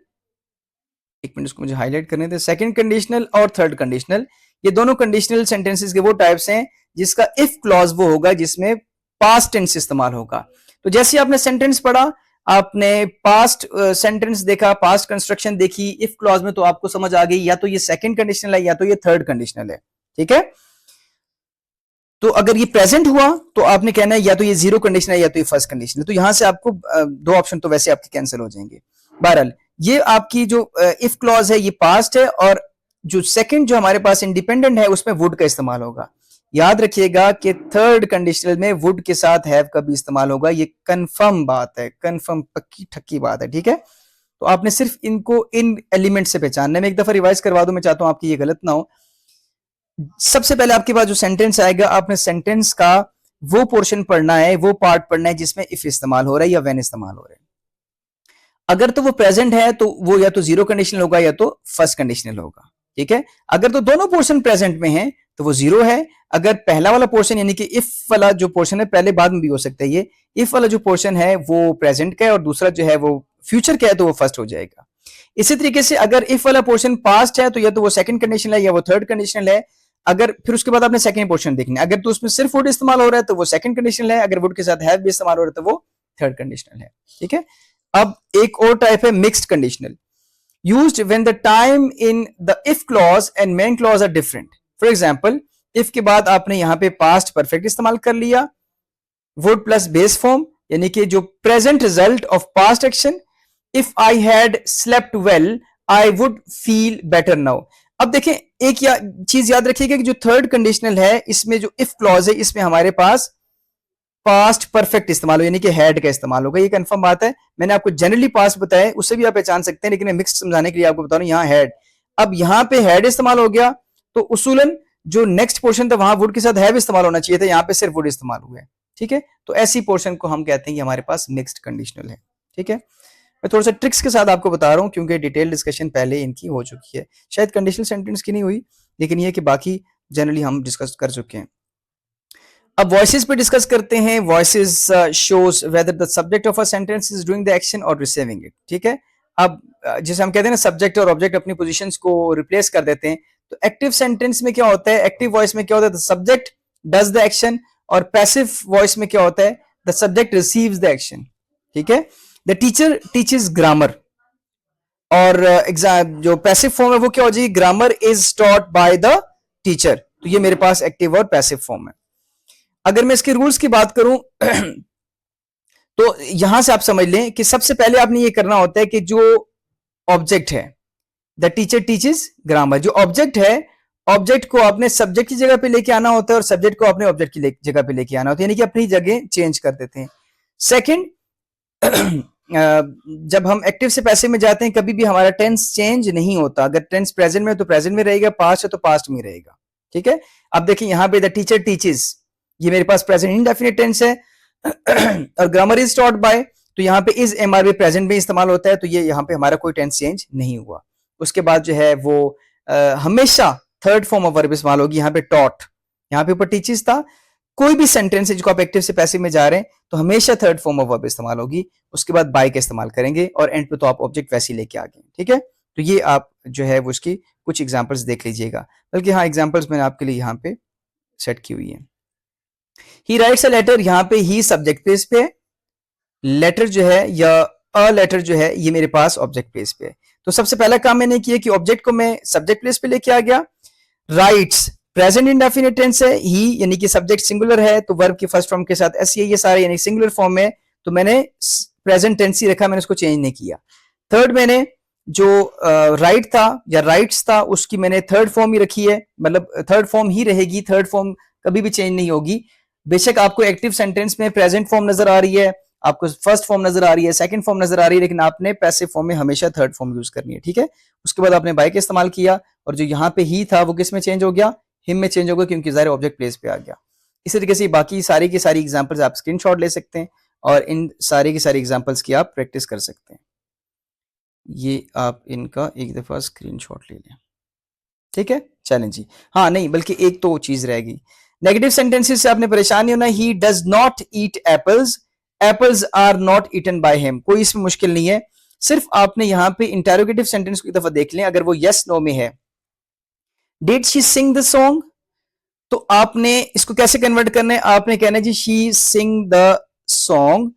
एक मिनट इसको मुझे हाईलाइट करने दें, सेकंड कंडीशनल और थर्ड कंडीशनल, ये दोनों कंडीशनल सेंटेंसेस के वो टाइप्स हैं जिसका इफ क्लॉज वो होगा जिसमें पास्ट टेंस इस्तेमाल होगा. तो जैसे आपने सेंटेंस पढ़ा, आपने पास्ट सेंटेंस देखा, पास्ट कंस्ट्रक्शन देखी इफ क्लॉज में, तो आपको समझ आ गई या तो ये सेकंड कंडीशनल है या तो ये थर्ड कंडीशनल है. ठीक है. तो अगर ये प्रेजेंट हुआ तो आपने कहना है या तो ये जीरो कंडीशन है या तो ये फर्स्ट कंडीशन है. तो यहां से आपको दो ऑप्शन तो वैसे आपके कैंसिल हो जाएंगे. बहरहाल ये आपकी जो इफ क्लॉज है ये पास्ट है, और जो सेकंड जो हमारे पास इंडिपेंडेंट है उसमें वुड का इस्तेमाल होगा. याद रखिएगा कि थर्ड कंडीशनल में वुड के साथ हैव का भी इस्तेमाल होगा. ये कंफर्म बात है, कंफर्म पक्की ठक्की बात है. ठीक है. तो आपने सिर्फ इनको इन एलिमेंट से पहचानना है। मैं एक दफा रिवाइज करवा दूं, मैं चाहता हूं आपकी ये गलत ना हो। सबसे पहले आपके पास जो सेंटेंस आएगा, आपने सेंटेंस का वो पोर्शन पढ़ना है, वो पार्ट पढ़ना है जिसमें इफ इस्तेमाल हो रहा है या व्हेन इस्तेमाल हो रहा है। अगर तो वो प्रेजेंट है तो वो या तो जीरो कंडीशनल होगा या तो फर्स्ट कंडीशनल होगा, ठीक है। अगर तो दोनों पोर्शन प्रेजेंट में है तो वो जीरो है। अगर पहला वाला पोर्शन यानी कि इफ वाला जो पोर्शन है, पहले बाद में भी हो सकता है, ये इफ वाला जो पोर्शन है वो प्रेजेंट का है और दूसरा जो है वो फ्यूचर का है, तो वो फर्स्ट हो जाएगा। इसी तरीके से अगर इफ वाला पोर्शन पास्ट है तो या तो वो सेकंड कंडीशनल है या वो थर्ड कंडीशनल है। अगर फिर उसके बाद आपने सेकंड पोर्शन देखना है, अगर तो उसमें सिर्फ वुड इस्तेमाल हो रहा है तो वो सेकंड कंडीशनल है, अगर वुड के साथ हैव भी इस्तेमाल हो रहा है तो वो थर्ड कंडीशनल है, ठीक है। अब एक और टाइप है mixed conditional, used when the time in the if clause and main clause are different. For example, if के बाद आपने यहां पे पास्ट परफेक्ट इस्तेमाल कर लिया, वुड प्लस बेस फॉर्म, यानी कि जो present result of past action, if I had slept well I would feel better now. अब देखें, एक चीज याद रखिएगा कि जो थर्ड कंडीशनल है इसमें जो इफ क्लॉज है इसमें हमारे पास पास्ट परफेक्ट इस्तेमाल हो, यानी कि हैड का इस्तेमाल होगा। ये कंफर्म बात है। मैंने आपको जनरली पास्ट बताया, उससे भी आप पहचान सकते हैं, लेकिन मैं मिक्स समझाने के लिए आपको बता रहा हूं यहां हैड। अब यहां पे हैड इस्तेमाल हो गया तो उसूलन जो नेक्स्ट पोर्शन था वहां वुड के साथ हैव इस्तेमाल होना चाहिए था, यहां पे सिर्फ वुड इस्तेमाल हुआ है, ठीक है। तो ऐसी पोर्शन को हम कहते हैं कि हमारे पास मिक्स्ड कंडीशनल है, ठीक है। मैं थोड़ा सा ट्रिक्स के साथ आपको बता रहा हूं क्योंकि डिटेल डिस्कशन पहले इनकी हो चुकी है, शायद कंडीशनल सेंटेंस की नहीं हुई, लेकिन ये कि बाकी जनरली हम डिस्कस कर चुके हैं। अब वॉइसेस पे डिस्कस करते हैं। Voices shows whether the subject of a sentence is doing the action और रिसीविंग इट, ठीक है। अब जैसे हम कहते हैं ना, सब्जेक्ट और ऑब्जेक्ट अपनी पोजीशंस को रिप्लेस कर देते हैं, तो एक्टिव सेंटेंस में क्या होता है, एक्टिव वॉइस में क्या होता है, the subject does the action, और पैसिव वॉइस में क्या होता है, the subject receives the action, ठीक है। द टीचर टीचेस ग्रामर, और एग्जाम जो पैसिव फॉर्म है वो क्या हो जाएगी, grammar is taught by the teacher. तो ये मेरे पास एक्टिव और पैसिव फॉर्म है। अगर मैं इसके रूल्स की बात करूं तो यहां से आप समझ लें कि सबसे पहले आपने ये करना होता है कि जो ऑब्जेक्ट है, द टीचर टीचेस ग्रामर, जो ऑब्जेक्ट है, ऑब्जेक्ट को आपने सब्जेक्ट की जगह पे लेके आना होता है और सब्जेक्ट को अपने ऑब्जेक्ट की जगह पे लेके आना होता है, यानी कि अपनी जगह चेंज कर देते हैं। सेकंड, जब हम एक्टिव से पैसिव में जाते हैं कभी भी हमारा टेंस चेंज नहीं होता। अगर टेंस प्रेजेंट में है तो प्रेजेंट में रहेगा, पास्ट है तो पास्ट में रहेगा, ठीक है। अब देखिए यहां पे द टीचर टीचेस, ये मेरे पास प्रेजेंट इंडेफिनिट टेंस है और ग्रामर इज टॉट बाय, तो यहाँ पे इज एमआरबी प्रेजेंट में इस्तेमाल होता है, तो ये यहाँ पे हमारा कोई टेंस चेंज नहीं हुआ। उसके बाद जो है वो हमेशा थर्ड फॉर्म ऑफ वर्ब इस्तेमाल होगी। यहाँ पे टॉट, यहाँ पे ऊपर टीचर्स था, कोई भी सेंटेंस है जिसको आप एक्टिव से पैसिव में जा रहे हैं तो हमेशा थर्ड फॉर्म ऑफ वर्ब इस्तेमाल होगी। उसके बाद बाय का इस्तेमाल करेंगे और एंड पे तो आप ऑब्जेक्ट वैसे ही लेके आ गए, ठीक है। तो ये आप जो है वो उसकी कुछ एग्जाम्पल्स देख लीजिएगा, बल्कि हाँ एग्जाम्पल्स मैंने आपके लिए यहाँ पे सेट की हुई है। ही राइट्स अ लेटर, यहाँ पे ही सब्जेक्ट प्लेस पे है, लेटर जो है या अ लेटर जो है ये मेरे पास ऑब्जेक्ट प्लेस पे है। तो सबसे पहला काम मैंने किया कि ऑब्जेक्ट को मैं सब्जेक्ट प्लेस पे लेके आ गया। राइट्स प्रेजेंट इंडेफिनिट टेंस है, ही यानी कि सब्जेक्ट सिंगुलर है तो वर्ब की फर्स्ट फॉर्म के साथ एस ये सारे यानी सिंगुलर फॉर्म में, तो मैंने प्रेजेंट टेंस ही रखा, मैंने उसको चेंज नहीं किया। थर्ड, मैंने जो राइट था या राइट्स था उसकी मैंने थर्ड फॉर्म ही रखी है, मतलब थर्ड फॉर्म ही रहेगी, थर्ड फॉर्म कभी भी चेंज नहीं होगी। बेशक आपको एक्टिव सेंटेंस में प्रेजेंट फॉर्म नजर आ रही है, आपको फर्स्ट फॉर्म नजर आ रही है, सेकंड फॉर्म नजर आ रही है, लेकिन आपने पैसिव फॉर्म में हमेशा थर्ड फॉर्म यूज करनी है, ठीक है। उसके बाद आपने बाय का इस्तेमाल किया और जो यहाँ पे ही था वो किस में चेंज हो गया, हिम में चेंज हो गया, क्योंकि ज़ाहिर ऑब्जेक्ट प्लेस पे आ गया। इसी तरीके से बाकी सारी की सारी एग्जांपल्स आप स्क्रीनशॉट ले सकते हैं और इन सारी की सारी एग्जांपल्स की आप प्रैक्टिस कर सकते हैं। ये आप इनका एक दफा स्क्रीनशॉट ले लें, ठीक है। चलें जी, हाँ नहीं बल्कि एक तो चीज रहेगी, नेगेटिव सेंटेंसेस से आपने परेशान नहीं होना। He does not eat apples, apples are not eaten by him, कोई इसमें मुश्किल नहीं है। सिर्फ आपने यहाँ पे इंटेरोगेटिव सेंटेंस को एक दफा देख लें, अगर वो यस नो में है, did she Singh the song, तो आपने इसको कैसे कन्वर्ट करना है, आपने कहना है जी शी सिंग द सॉन्ग।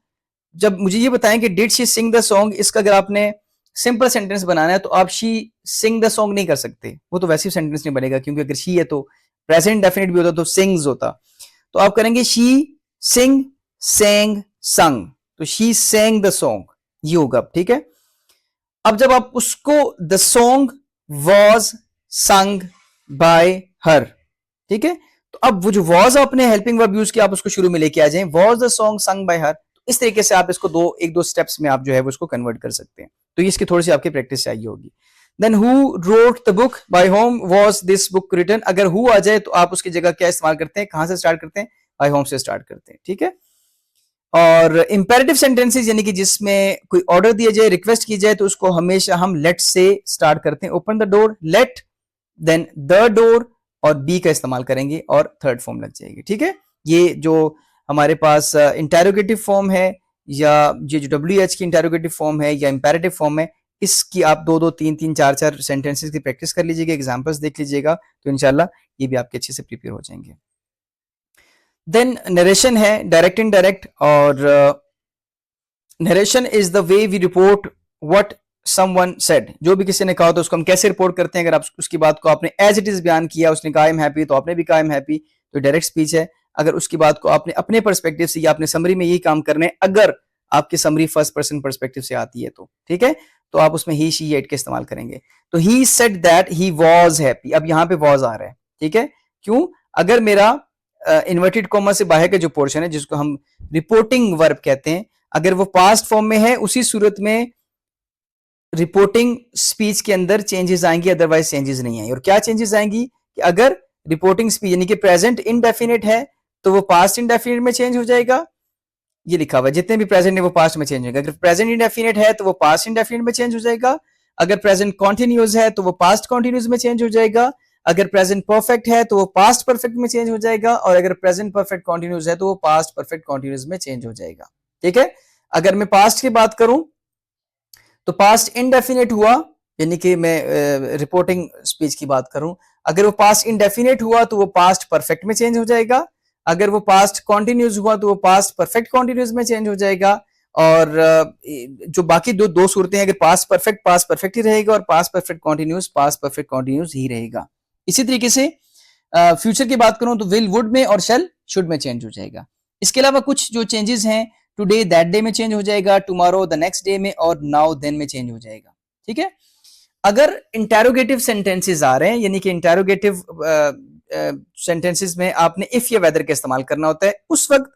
जब मुझे ये बताएं कि did she Singh the song, इसका अगर आपने सिंपल सेंटेंस बनाना है तो आप शी सिंग द सॉन्ग नहीं कर सकते, वो तो वैसे ही सेंटेंस नहीं बनेगा, क्योंकि अगर शी है तो प्रेजेंट डेफिनेट भी होता तो सिंग्स होता। तो आप करेंगे शी सिंग सेंग संग, तो शी सेंग द सॉन्ग, ये होगा, ठीक है। अब जब आप उसको the song was sung by हर, ठीक है, तो अब वो जो वॉज आपने हेल्पिंग वर्ब यूज किया, आप उसको शुरू में लेके आ जाएं, was the song sung by हर। इस तरीके से आप इसको एक दो स्टेप्स में आप जो है वो उसको कन्वर्ट कर सकते हैं। तो इसकी थोड़ी सी आपकी प्रैक्टिस चाहिए होगी। Then who wrote the book, by whom was this book written. अगर हु आ जाए तो आप उसकी जगह क्या इस्तेमाल करते हैं, कहां से स्टार्ट करते हैं, बाय होम से स्टार्ट करते हैं, ठीक है। और इंपेरेटिव सेंटेंसेस यानी कि जिसमें कोई ऑर्डर दिया जाए, रिक्वेस्ट की जाए, तो उसको हमेशा हम लेट से स्टार्ट करते हैं। Open the door, let, then the door और बी का इस्तेमाल करेंगे और थर्ड फॉर्म लग जाएगी, ठीक है। ये जो हमारे पास इंटेरोगेटिव फॉर्म है या ये जो WH की इंटेरोगेटिव फॉर्म है या इंपेरेटिव फॉर्म है, इसकी आप दो दो तीन तीन चार चार सेंटेंसेस की प्रैक्टिस कर लीजिएगा, एग्जांपल्स देख लीजिएगा, तो इंशाल्लाह ये भी आपके अच्छे से प्रिपेयर हो जाएंगे। देन नरेशन है, डायरेक्ट इनडायरेक्ट। और narration is the way we report what someone said. जो भी किसी ने कहा तो उसको हम कैसे रिपोर्ट करते हैं। अगर आप उसकी बात को आपने एज इट इज बयान किया, उसने कहा आई एम हैप्पी, तो आपने भी कहा आई एम हैप्पी, तो डायरेक्ट स्पीच है। अगर उसकी बात को आपने अपने पर्सपेक्टिव से या अपने समरी में यही काम करने, अगर आपकी समरी फर्स्ट पर्सन पर्सपेक्टिव से आती है तो ठीक है, तो आप उसमें ही शी इट का इस्तेमाल करेंगे। तो he said that he was happy, अब यहाँ पे वाज आ रहा है, ठीक है। क्यों? अगर मेरा इन्वर्टेड कॉमा से बाहर का जो पोर्शन है जिसको हम रिपोर्टिंग वर्ब कहते हैं, अगर वो पास्ट फॉर्म में है, उसी सूरत में रिपोर्टिंग स्पीच के अंदर चेंजेस आएंगी, अदरवाइज चेंजेस नहीं आएंगी। और क्या चेंजेस आएंगी कि अगर रिपोर्टिंग स्पीच यानी कि प्रेजेंट इनडेफिनिट है तो वो पास्ट इनडेफिनिट में चेंज हो जाएगा। ये लिखा हुआ है, जितने भी प्रेजेंट है वो पास्ट में चेंज होगा। अगर प्रेजेंट इंडेफिनिट है तो वो पास्ट इंडेफिनिट में चेंज हो जाएगा। अगर प्रेजेंट कॉन्टिन्यूस है तो वो पास्ट कॉन्टिन्यूस में चेंज हो जाएगा। अगर प्रेजेंट परफेक्ट है तो वो पास्ट परफेक्ट में चेंज हो जाएगा। और अगर प्रेजेंट परफेक्ट कॉन्टिन्यूस है तो वो पास्ट परफेक्ट कॉन्टिन्यूस में चेंज हो जाएगा, ठीक है। अगर मैं पास्ट की बात करूं तो पास्ट इनडेफिनिट हुआ, यानी कि मैं रिपोर्टिंग स्पीच की बात करूं, अगर वो पास्ट इनडेफिनिट हुआ तो वो पास्ट परफेक्ट में चेंज हो जाएगा। अगर वो पास्ट कॉन्टिन्यूस हुआ तो वो पास्ट परफेक्ट कॉन्टिन्यूस में चेंज हो जाएगा। और जो बाकी दो सूरतें हैं, अगर पास्ट परफेक्ट ही रहेगा और पास्ट परफेक्ट कॉन्टिन्यूस ही रहेगा। इसी तरीके से फ्यूचर की बात करूं तो विल वुड में और शेल शुड में चेंज हो जाएगा। इसके अलावा कुछ जो चेंजेस हैं, टुडे दैट डे में चेंज हो जाएगा, टुमारो द नेक्स्ट डे में, और नाउ देन में चेंज हो जाएगा, ठीक है। अगर इंटेरोगेटिव सेंटेंसेस आ रहे हैं, यानी कि इंटेरोगेटिव सेंटेंसेस में आपने इफ या वेदर का इस्तेमाल करना होता है उस वक्त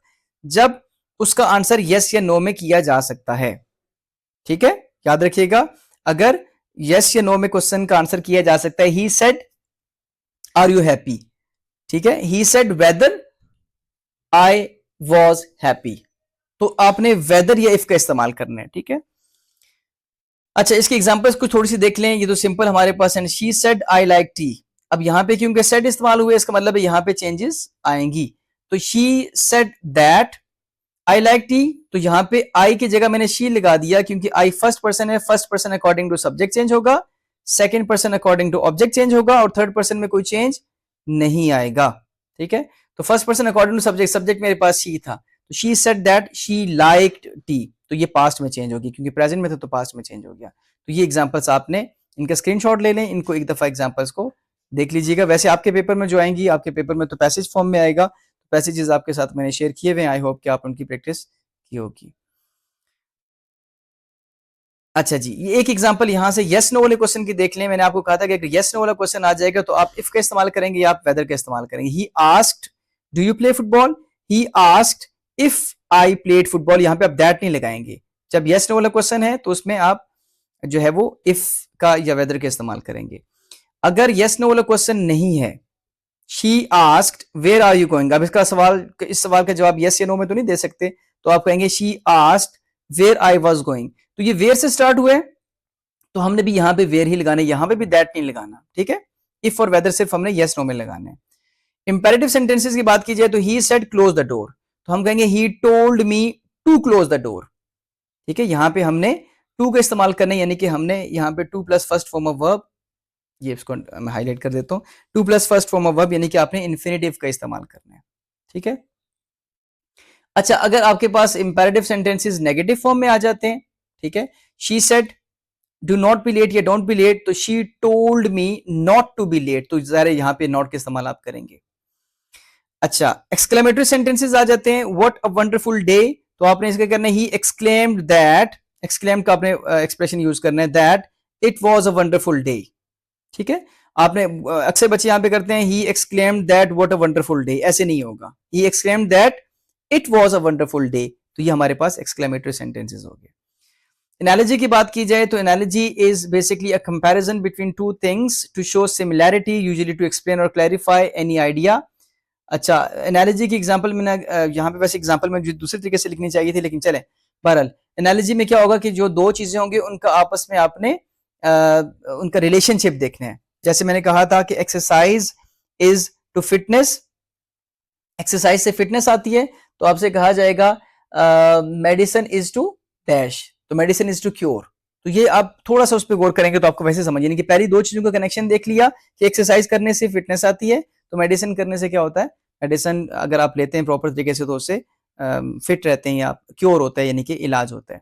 जब उसका आंसर यस या नो में किया जा सकता है, ठीक है। याद रखिएगा, अगर यस या नो में क्वेश्चन का आंसर किया जा सकता है, he said are you happy, ठीक है, he said whether I was happy, तो आपने वेदर या इफ का इस्तेमाल करना है, ठीक है। अच्छा, इसके एग्जांपल्स कुछ थोड़ी सी देख लें। ये तो सिंपल हमारे पास है, she said I like T. अब यहाँ पे क्योंकि सेड इस्तेमाल हुए, इसका मतलब है यहाँ पे चेंजेस आएंगी। तो she said that I like T, तो यहाँ पे आई की जगह मैंने शी लगा दिया क्योंकि आई फर्स्ट पर्सन है। First person according to subject change होगा, second person according to object change होगा, और थर्ड पर्सन में कोई चेंज नहीं आएगा, ठीक है। तो first person according to subject मेरे पास शी था, तो she said that she liked tea, तो ये पास्ट में चेंज होगी क्योंकि प्रेजेंट में था तो पास्ट में चेंज हो गया। तो ये एग्जांपल्स आपने इनका स्क्रीनशॉट ले लें, इनको एक दफा एग्जांपल्स को देख लीजिएगा। वैसे आपके पेपर में जो आएंगी, आपके पेपर में तो पैसेज फॉर्म में आएगा, पैसेजेस आपके साथ मैंने शेयर किए हुए हैं, आई होप कि आप उनकी प्रैक्टिस की होगी। अच्छा जी, ये एक एग्जांपल यहां से यस नो वाले क्वेश्चन की देख लें। मैंने आपको कहा था कि अगर यस नो वाला क्वेश्चन आ जाएगा तो आप इफ का इस्तेमाल करेंगे या आप वेदर का इस्तेमाल करेंगे। He asked do you play football, he asked if I played football, यहां पे आप दैट नहीं लगाएंगे। जब यस नो वाला क्वेश्चन है तो उसमें आप जो है वो इफ का या वेदर का इस्तेमाल करेंगे। अगर यस नो वाला क्वेश्चन नहीं है, she asked where are you going, अब इसका सवाल, इस सवाल का जवाब यस या नो में तो नहीं दे सकते, तो आप कहेंगे she asked where I was going. तो ये वेयर से स्टार्ट हुए तो हमने भी यहां पे वेयर ही लगाना है, यहां पे भी दैट नहीं लगाना, ठीक है। इफ और वेदर सिर्फ हमने यस नो में लगाना है। इंपेरेटिव सेंटेंसेस की बात की जाए तो he said close the door, तो हम कहेंगे he told me to close the door, ठीक है। यहां पे हमने टू का इस्तेमाल करना है, यानी कि हमने यहां पे two plus first form of verb, ये इसको मैं हाईलाइट कर देता हूं, two plus first form of verb, यानी कि आपने इन्फिनेटिव का इस्तेमाल करना है, ठीक है। अच्छा, अगर आपके पास इंपेरेटिव सेंटेंसेस नेगेटिव फॉर्म में आ जाते हैं, ठीक है, she said do not be late या डोंट बी लेट, तो she told me not to be late, तो ज़ाहिर है यहां पे नॉट का इस्तेमाल आप करेंगे। अच्छा, एक्सक्लेमेटरी सेंटेंसेस आ जाते हैं, व्हाट अ वंडरफुल डे, तो आपने इसका करना है ही एक्सक्लेम्ड दैट, एक्सक्लेम का आपने एक्सप्रेशन यूज करना है, that it was a wonderful day, ठीक है। आपने अक्सर बच्चे यहां पे करते हैं he exclaimed that what a wonderful day, ऐसे नहीं होगा, he exclaimed that it was a wonderful day, तो ये हमारे पास एक्सक्लेमेटरी सेंटेंसेस हो गए। एनालॉजी की बात की जाए तो analogy is basically a comparison between two things to show similarity, usually to explain और क्लैरिफाई एनी आइडिया। अच्छा, एनालॉजी की एग्जांपल मैंने यहाँ पे वैसे एग्जांपल में जो दूसरे तरीके से लिखनी चाहिए थी, लेकिन चले बहरहाल एनालॉजी में क्या होगा कि जो दो चीजें होंगी उनका आपस में आपने उनका रिलेशनशिप देखना है। जैसे मैंने कहा था कि exercise is to fitness, exercise से फिटनेस आती है, तो आपसे कहा जाएगा मेडिसिन इज टू डैश, तो मेडिसिन इज टू क्योर। तो ये आप थोड़ा सा उस पर गौर करेंगे तो आपको वैसे समझ, यानी कि पहली दो चीजों का कनेक्शन देख लिया कि एक्सरसाइज करने से फिटनेस आती है, तो मेडिसिन करने से क्या होता है, मेडिसिन अगर आप लेते हैं प्रॉपर तरीके से तो उससे फिट रहते हैं या क्योर होता है, यानी कि इलाज होता है।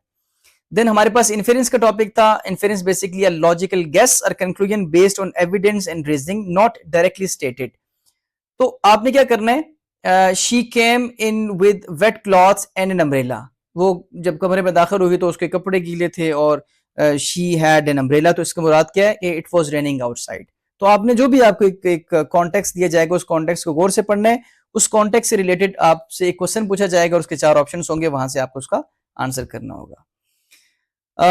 देन हमारे पास इन्फेरेंस का टॉपिक था। Inference basically a logical guess और conclusion based on evidence and reasoning not directly stated. तो आपने क्या करना है, she came in with wet clothes and an umbrella. वो जब कमरे में दाखिल हुई तो उसके कपड़े गीले थे और शी हैड एन अम्ब्रेला, तो इसका मुराद क्या है, इट वाज रेनिंग आउटसाइड। तो आपने जो भी आपको एक कॉन्टेक्स्ट दिया जाएगा उस कॉन्टेक्स्ट को गौर से पढ़ना है, उस कॉन्टेक्स्ट से रिलेटेड आपसे एक क्वेश्चन पूछा जाएगा और उसके चार ऑप्शंस होंगे, वहां से आपको उसका आंसर करना होगा।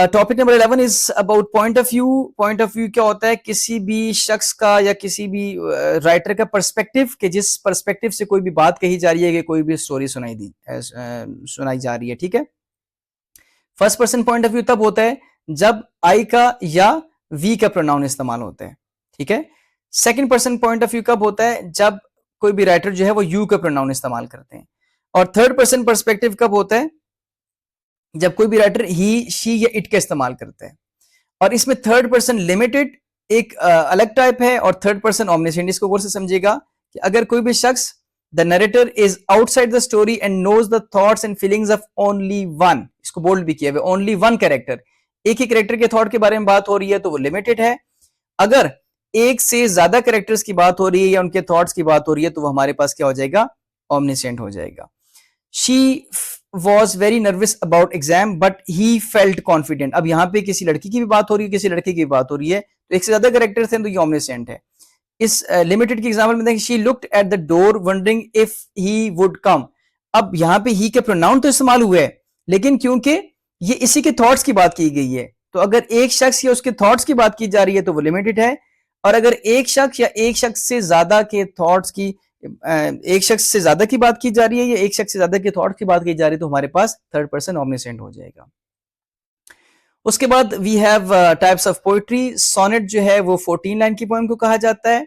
Topic number 11 is about point of view. Point of view क्या होता है, किसी भी शख्स का या किसी भी राइटर का पर्सपेक्टिव, कि जिस पर्सपेक्टिव से कोई भी बात कही जा रही है, कि कोई भी स्टोरी सुनाई जा रही है, ठीक है। First person point of view तब होता है जब आई का या वी का प्रोनाउन इस्तेमाल होता है, ठीक है। Second person point of view कब होता है, जब कोई भी राइटर जो है वो यू का प्रोनाउन इस्तेमाल करते हैं। और थर्ड पर्सन पर्सपेक्टिव कब होता है, जब कोई भी राइटर ही, शी या इट का इस्तेमाल करते हैं। और इसमें थर्ड पर्सन लिमिटेड एक अलग टाइप है और थर्ड पर्सन ऑमनिसेंट। इसको गौर से समझिएगा कि अगर कोई भी शख्स, the narrator is outside the story and knows the thoughts and feelings of only one, इसको बोल्ड भी किया हुआ, ओनली वन कैरेक्टर, एक ही कैरेक्टर के थॉट के बारे में बात हो रही है तो वो लिमिटेड है। अगर एक से ज्यादा कैरेक्टर्स की बात हो रही है या उनके थॉट्स की बात हो रही है तो वो हमारे पास क्या हो जाएगा, ऑमनिसेंट हो जाएगा। She was very nervous about exam but he felt confident. अब यहाँ पे किसी लड़की की भी बात हो रही है, किसी लड़के की भी बात हो रही है, तो एक से ज्यादा कैरेक्टर थे तो ये ऑमनिसेंट है। इस लिमिटेड की एग्जांपल में देखिए, she looked at the door wondering if he would come. अब यहाँ पे ही के प्रोनाउन तो इस्तेमाल हुए हैं, लेकिन क्योंकि ये इसी के थॉट्स की बात की गई है, तो अगर एक शख्स या उसके थॉट्स की बात की जा रही है तो वो लिमिटेड है। और अगर एक शख्स या एक शख्स से ज्यादा के थॉट्स की, एक शख्स से ज्यादा की बात की जा रही है या एक शख्स से ज्यादा के थॉट की बात की जा रही है, तो हमारे पास थर्ड पर्सन ऑमनिसेंट हो जाएगा। उसके बाद we have types of poetry. Sonnet जो है वो 14 लाइन की पोएम को कहा जाता है।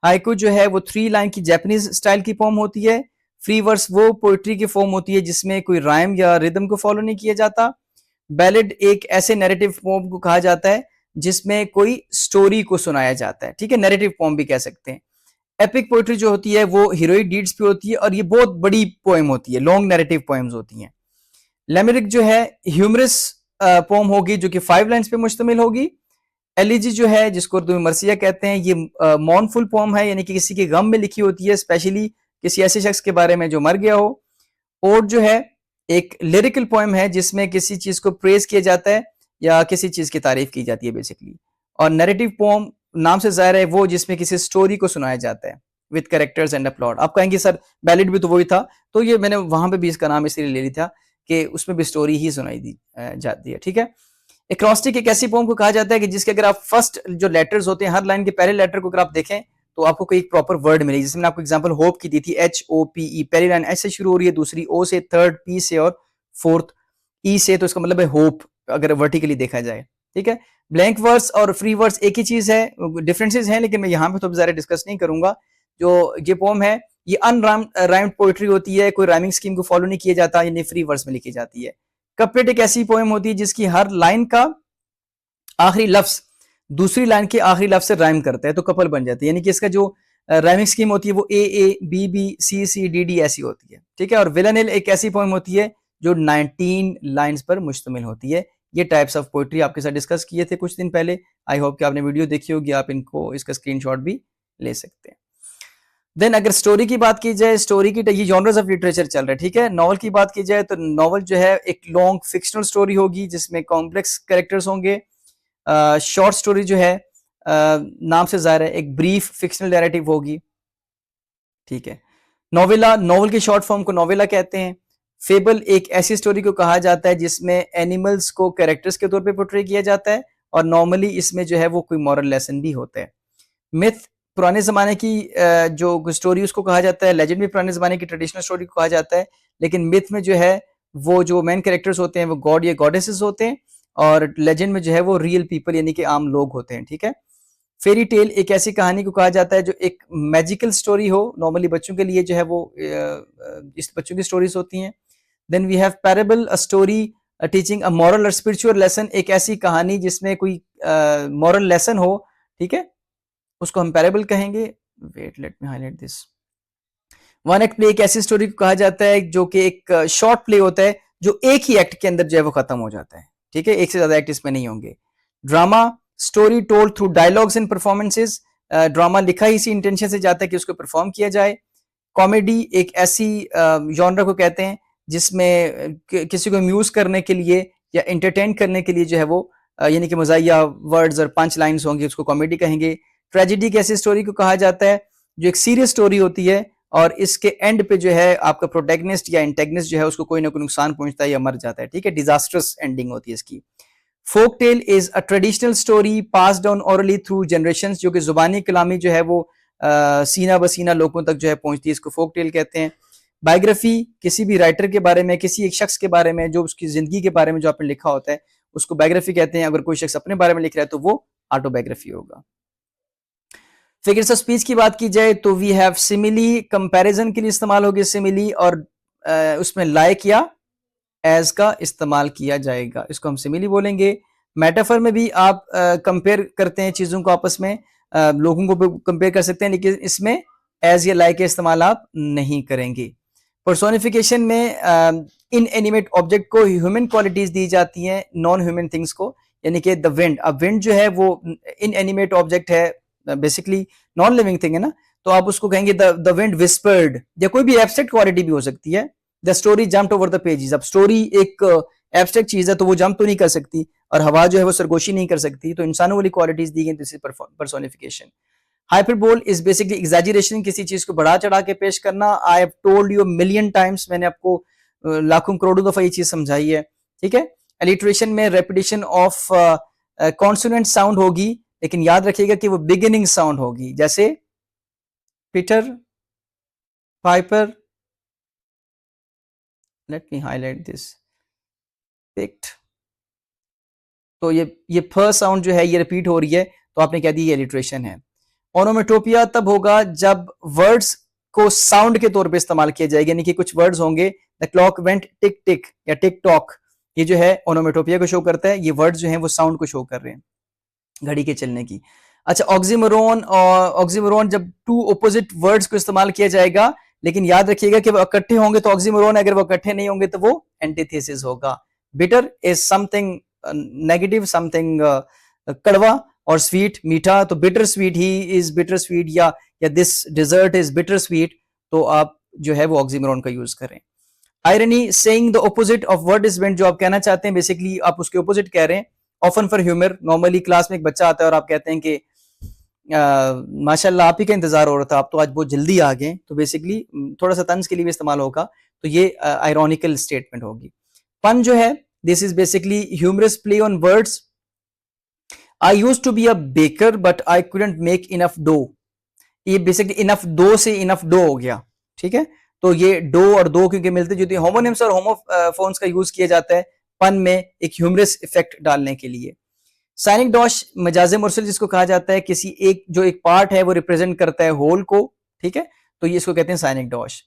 हाइकू जो है वो 3 लाइन की जापानीज स्टाइल की पोएम होती है। फ्री वर्स वो पोएट्री की फॉर्म होती है जिसमें कोई राइम या रिदम को फॉलो नहीं किया जाता। बैलेड एक ऐसे नैरेटिव पोएम को कहा जाता है जिसमें कोई स्टोरी को सुनाया जाता है, ठीक है, नैरेटिव पोएम भी कह सकते हैं। एपिक पोएट्री जो होती है वो हीरोइक डीड्स पे होती है और ये बहुत बड़ी पोएम होती है, लॉन्ग नैरेटिव पोएम्स होती हैं। लेमरिक जो है ह्यूमरस पोएम होगी जो कि 5 लाइंस पे मुश्तमिल होगी। एलिजी जो है जिसको उर्दू में मरसिया कहते हैं, ये मौनफुल पोएम है, यानी कि किसी के गम में लिखी होती है, स्पेशली किसी ऐसे शख्स के बारे में जो मर गया हो। ओड जो है एक लिरिकल पोएम है जिसमें किसी चीज को प्रेज किया जाता है या किसी चीज की तारीफ की जाती है बेसिकली। और नैरेटिव पोएम नाम से जाहिर है वो जिसमें किसी स्टोरी को सुनाया जाता है with characters and a plot. आप कहेंगे सर बैलेड भी तो वही था, तो ये मैंने वहां पे भी इसका नाम इसलिए ले लिया था कि उसमें भी स्टोरी ही सुनाई दी जाती है, ठीक है। एक्रोस्टिक एक ऐसी पोएम को कहा जाता है कि जिसके अगर आप फर्स्ट जो लेटर्स होते हैं, हर लाइन के पहले लेटर को अगर आप देखें तो आपको कोई एक प्रॉपर वर्ड मिलेगी। जैसे मैंने आपको एग्जांपल होप की दी थी, HOPE, पहली लाइन एच से शुरू हो रही है, दूसरी O से, थर्ड P से और फोर्थ E से, तो इसका मतलब है होप अगर वर्टिकली देखा जाए, ठीक है। ब्लैंक वर्स और फ्री वर्स एक ही चीज है, डिफरेंसेस हैं लेकिन मैं यहाँ पे तो ज्यादा डिस्कस नहीं करूंगा। जो ये पोएम है ये अनराइम्ड पोएट्री होती है, कोई राइमिंग स्कीम को फॉलो नहीं किया जाता, यानी फ्री वर्स में लिखी जाती है। कपलेट एक ऐसी पोएम होती है जिसकी हर लाइन का आखिरी लफ्ज दूसरी लाइन के आखिरी लफ्ज से राइम करता है तो कपल बन जाती है, यानी कि इसका जो राइमिंग स्कीम होती है वो AABBCCDD ऐसी होती है, ठीक है। और विलनिल एक ऐसी पोएम होती है जो 19 लाइंस पर मुश्तमिल होती है। ये टाइप्स ऑफ पोएट्री आपके साथ डिस्कस किए थे कुछ दिन पहले। आई होप कि आपने वीडियो देखी होगी, आप इनको इसका स्क्रीनशॉट भी ले सकते हैं। देन अगर स्टोरी की बात की जाए, स्टोरी की ये जॉनर्स ऑफ लिटरेचर चल रहा है, ठीक है। नॉवल की बात की जाए तो नॉवल जो है एक लॉन्ग फिक्शनल स्टोरी होगी जिसमें कॉम्प्लेक्स कैरेक्टर्स होंगे। शॉर्ट स्टोरी जो है नाम से जाहिर है एक ब्रीफ फिक्शनल नैरेटिव होगी, ठीक है। नोवेला, नॉवल की शॉर्ट फॉर्म को नोवेला कहते हैं। फेबल एक ऐसी स्टोरी को कहा जाता है जिसमें एनिमल्स को कैरेक्टर्स के तौर पे पोर्ट्रे किया जाता है और नॉर्मली इसमें जो है वो कोई मॉरल लेसन भी होता है। मिथ पुराने ज़माने की जो स्टोरी उसको कहा जाता है। लेजेंड भी पुराने ज़माने की ट्रेडिशनल स्टोरी को कहा जाता है। लेकिन मिथ में जो है वो जो मेन कैरेक्टर्स होते हैं वो गॉड या गॉडेसेस होते हैं और लेजेंड में जो है वो रियल पीपल यानी कि आम लोग होते हैं। ठीक है। फेरी टेल एक ऐसी कहानी को कहा जाता है जो एक मैजिकल स्टोरी हो, नॉर्मली बच्चों के लिए जो है वो इस बच्चों की स्टोरीज होती हैं। Then we have parable, a story teaching a moral और स्पिरिचुअल लेसन, एक ऐसी कहानी जिसमें कोई मॉरल लेसन हो। ठीक है, उसको हम पैराबल कहेंगे। Wait let me highlight this. One act play एक ऐसी स्टोरी को कहा जाता है जो कि एक शॉर्ट प्ले होता है जो एक ही एक्ट के अंदर जो है वो खत्म हो जाता है। ठीक है, एक से ज्यादा एक्ट इसमें नहीं होंगे। Drama story told through dialogues and performances, drama लिखा ही इसी इंटेंशन से जाता है कि उसको परफॉर्म किया जाए। कॉमेडी एक ऐसी जॉनर को कहते हैं जिसमें किसी को अम्यूज करने के लिए या एंटरटेन करने के लिए जो है वो यानी कि मज़ाहिया वर्ड्स और पंच लाइन्स होंगी, उसको कॉमेडी कहेंगे। ट्रेजेडी एक ऐसी स्टोरी को कहा जाता है जो एक सीरियस स्टोरी होती है और इसके एंड पे जो है आपका प्रोटैगनिस्ट या एंटेगनिस्ट जो है उसको कोई ना कोई नुकसान पहुंचता है या मर जाता है। ठीक है, डिजास्टर्स एंडिंग होती है इसकी। Folk tale is a traditional story passed down orally through generations, जो कि जुबानी कलामी जो है वो सीना बसीना लोगों तक जो है पहुंचती है, इसको फोक टेल कहते हैं। बायोग्राफी किसी भी राइटर के बारे में, किसी एक शख्स के बारे में जो उसकी जिंदगी के बारे में जो आपने लिखा होता है उसको बायोग्राफी कहते हैं। अगर कोई शख्स अपने बारे में लिख रहा है तो वो ऑटोबायोग्राफी होगा। फिगर्स ऑफ स्पीच की बात की जाए तो वी हैव सिमिली, कंपैरिजन के लिए इस्तेमाल होगी सिमिली, और उसमें लाइक या एज का इस्तेमाल किया जाएगा, इसको हम सिमिली बोलेंगे। मेटाफर में भी आप कंपेयर करते हैं चीजों को आपस में, लोगों को कंपेयर कर सकते हैं, लेकिन इसमें एज या लाइक का इस्तेमाल आप नहीं करेंगे। पर्सोनिफिकेशन में इन एनिमेट ऑब्जेक्ट को ह्यूमन क्वालिटीज दी जाती हैं नॉन ह्यूमन थिंग्स को, यानी कि द विंड, अब विंड जो है वो इन एनिमेट ऑब्जेक्ट है, बेसिकली नॉन लिविंग थिंग है ना, तो आप उसको कहेंगे द विंड विस्पर्ड, या कोई भी एब्स्ट्रैक्ट क्वालिटी भी हो सकती है। The story jumped over the pages, अब स्टोरी एक एब्स्ट्रैक्ट चीज है तो वो जंप तो नहीं कर सकती, और हवा जो है वो सरगोशी नहीं कर सकती, तो इंसानों वाली क्वालिटीज दी गई, this is personification. Hyperbole is basically exaggeration, किसी चीज को बढ़ा चढ़ा के पेश करना। I have told you million times, मैंने आपको लाखों करोड़ों दफा ये चीज समझाई है। ठीक है। एलिट्रेशन में रेपिटेशन ऑफ कॉन्सोनेंट साउंड होगी, लेकिन याद रखिएगा कि वो बिगिनिंग साउंड होगी, जैसे Peter, Piper, late me highlight this, picked, तो ये फ साउंड जो है ये रिपीट हो रही है, तो आपने कह दी ये एलिट्रेशन है। ओनोमेटोपिया तब होगा जब वर्ड्स को साउंड के तौर पे इस्तेमाल किया जाएगा, यानी कि कुछ वर्ड्स होंगे, द क्लॉक वेंट टिक टिक या टिक टॉक, ये जो है ओनोमेटोपिया को शो करता है, ये वर्ड्स जो हैं वो साउंड को शो कर रहे हैं घड़ी के चलने की। अच्छा, ऑक्सीमोरोन, और ऑक्सीमोरोन जब टू ऑपोजिट वर्ड्स को इस्तेमाल किया जाएगा, लेकिन याद रखिएगा कि वो इकट्ठे होंगे तो ऑक्सीमोरोन, अगर वो इकट्ठे नहीं होंगे तो वो एंटीथेसिस होगा। Bitter is something negative, something कड़वा, और स्वीट मीठा, तो bitter sweet, he is bitter sweet, या this dessert is bitter sweet, तो आप जो है वो ऑक्सीमोरोन का यूज करें। Irony, saying the opposite of what is meant, जो आप कहना चाहते हैं बेसिकली आप उसके ऑपोजिट कह रहे हैं। Often for humour, normally class में एक बच्चा आता है और आप कहते हैं कि माशाल्लाह आप ही का इंतजार हो रहा था, आप तो आज बहुत जल्दी आ गए, तो बेसिकली थोड़ा सा तंज के लिए भी इस्तेमाल होगा, तो ये आयरॉनिकल स्टेटमेंट होगी। पन जो है, this is basically humorous play on words. I used to be a baker but I couldn't make enough dough, ये बेसिकली इनफ दो से इनफ डो हो गया। ठीक है, तो ये डो और दो क्योंकि मिलते जुलते, होमोनिम्स और होमोफोन्स का यूज किया जाता है पन में एक ह्यूमरस इफेक्ट डालने के लिए। साइनिक डॉश मजाज मुरसल जिसको कहा जाता है, किसी एक जो एक पार्ट है वो रिप्रेजेंट करता है होल को। ठीक है, तो ये इसको कहते हैं साइनिक डॉश।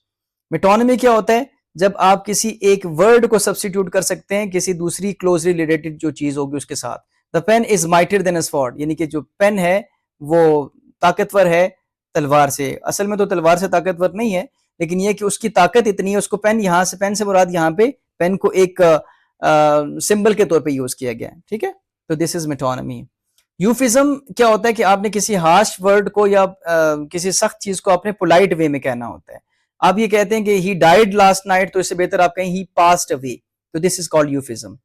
मेटोनिमी क्या होता है, जब आप किसी एक वर्ड को सब्स्टिट्यूट कर सकते हैं किसी दूसरी क्लोजली रिलेटेड जो चीज होगी उसके साथ। The pen is mightier than a sword, यानी कि जो पेन है वो ताकतवर है तलवार से, असल में तो तलवार से ताकतवर नहीं है, लेकिन ये कि उसकी ताकत इतनी है, उसको पेन, यहां से पेन से मुराद यहाँ पे पेन को एक सिंबल के तौर पे यूज किया गया है। ठीक है, तो दिस इज मेटोनमी। यूफिज्म क्या होता है कि आपने किसी हार्श वर्ड को या किसी सख्त चीज को अपने पोलाइट वे में कहना होता है। आप ये कहते हैं कि ही डाइड लास्ट नाइट, तो इससे बेहतर आप कहें ही पास्ड अवे, तो this is called euphemism.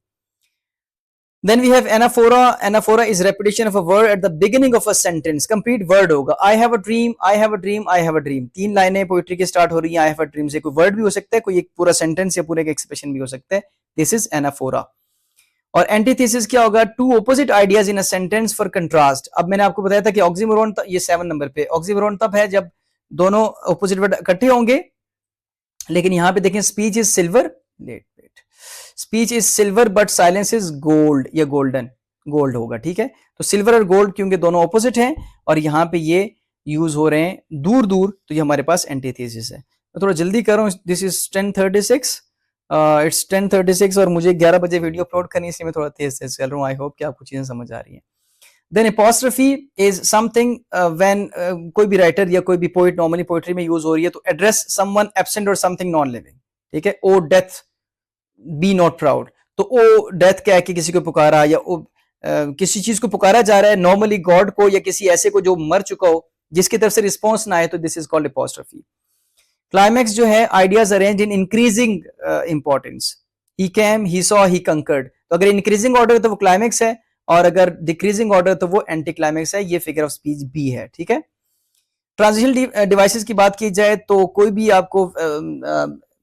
Then we have anaphora. Anaphora is repetition of a word at the beginning of a sentence. Complete word होगा. I have a dream, I have a dream, I have a dream. 3 लाइनें poetry की start हो रही हैं I have a dream से. कोई word भी हो सकता है, कोई एक पूरा सेंटेंस या पूरा एक एक्सप्रेशन भी हो सकता है. This is anaphora. और एंटीथेसिस क्या होगा? Two opposite ideas in a sentence for contrast. अब मैंने आपको बताया था कि ऑक्सीमोरॉन, ये 7 नंबर पे ऑक्सीमोरॉन तब है जब दोनों ऑपोजिट वर्ड इकट्ठे होंगे. लेकिन यहां पे देखें, speech is silver, speech is silver but silence is gold, या गोल्डन, गोल्ड होगा. ठीक है, तो सिल्वर और गोल्ड क्योंकि दोनों ऑपोजिट हैं और यहाँ पे ये यूज हो रहे हैं दूर दूर, तो ये हमारे पास एंटीथेसिस है. मैं थोड़ा जल्दी कर रहा हूँ. दिस इज 10:36, इट्स 10:36 और मुझे 11 बजे वीडियो अपलोड करनी है, इसलिए मैं थोड़ा तेज तेज चल रहा हूँ. आई होप कि आपको चीजें समझ आ रही हैं. Then apostrophe is something when कोई भी राइटर या कोई भी पोइट, नॉर्मली पोइट्री में यूज हो रही है, तो एड्रेस समवन एब्सेंट और समथिंग नॉन लिविंग. ठीक है, O death be not proud, तो ओ डेथ क्या है कि किसी को पुकारा, या ओ किसी चीज को पुकारा जा रहा है, नॉर्मली गॉड को या किसी ऐसे को जो मर चुका हो, जिसकी तरफ से रिस्पॉन्स ना आए, तो this is called apostrophe. Climax जो है, ideas arrange in increasing importance. He came, he saw, he conquered. तो अगर इंक्रीजिंग ऑर्डर तो वो क्लाइमैक्स है, और अगर डिक्रीजिंग ऑर्डर तो वो एंटी क्लाइमैक्स है. ये फिगर ऑफ स्पीच बी है. ठीक है. ट्रांजिशनल डिवाइसेस की बात की जाए तो कोई भी आपको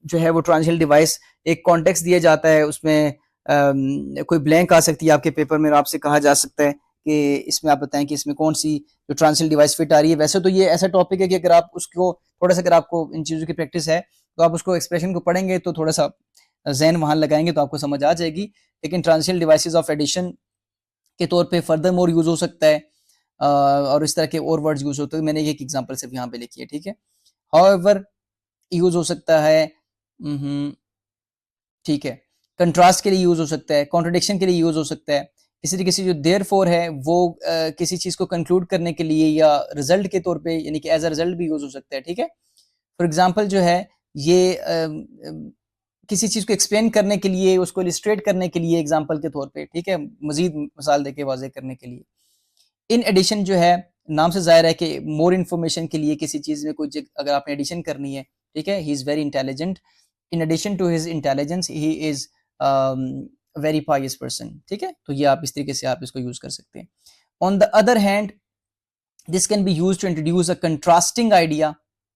जो है वो ट्रांजिशनल डिवाइस, एक कॉन्टेक्स्ट दिया जाता है, उसमें कोई ब्लैंक आ सकती है आपके पेपर में, आपसे कहा जा सकता है कि इसमें आप बताएं कि इसमें कौन सी जो ट्रांजिशनल डिवाइस फिट आ रही है. वैसे तो ये ऐसा टॉपिक है कि अगर आप उसको थोड़ा सा, अगर आपको इन चीज़ों की प्रैक्टिस है, तो आप उसको एक्सप्रेशन को पढ़ेंगे तो थोड़ा सा जहन वहां लगाएंगे तो आपको समझ आ जाएगी. लेकिन ट्रांजिशनल डिवाइसेस ऑफ एडिशन के तौर पे फर्दर मोर यूज हो सकता है, और इस तरह के और वर्ड्स यूज होते हैं. मैंने एक एग्जांपल सिर्फ यहाँ पे लिखी है. ठीक है. हाउएवर यूज हो सकता है, ठीक है, कंट्रास्ट के लिए यूज हो सकता है, कॉन्ट्रडिक्शन के लिए यूज हो सकता है. इसी तरीके से जो देयरफॉर है वो किसी चीज को कंक्लूड करने के लिए या रिजल्ट के तौर पे, यानी कि एज अ रिजल्ट भी यूज हो सकता है. ठीक है. फॉर एग्जांपल जो है ये किसी चीज को एक्सप्लेन करने के लिए, उसको इलिस्ट्रेट करने के लिए एग्जांपल के तौर पे. ठीक है, मजीद मिसाल देके वाज़ेह करने के लिए. इन एडिशन जो है, नाम से जाहिर है कि मोर इन्फॉर्मेशन के लिए किसी चीज में कोई अगर आपने एडिशन करनी है. ठीक है, he is very intelligent. In addition to his intelligence he is very pious person. ठीक है, तो ये आप इस तरीके से आप इसको यूज कर सकते हैं. On the other hand, this can be use to introduce a contrasting idea.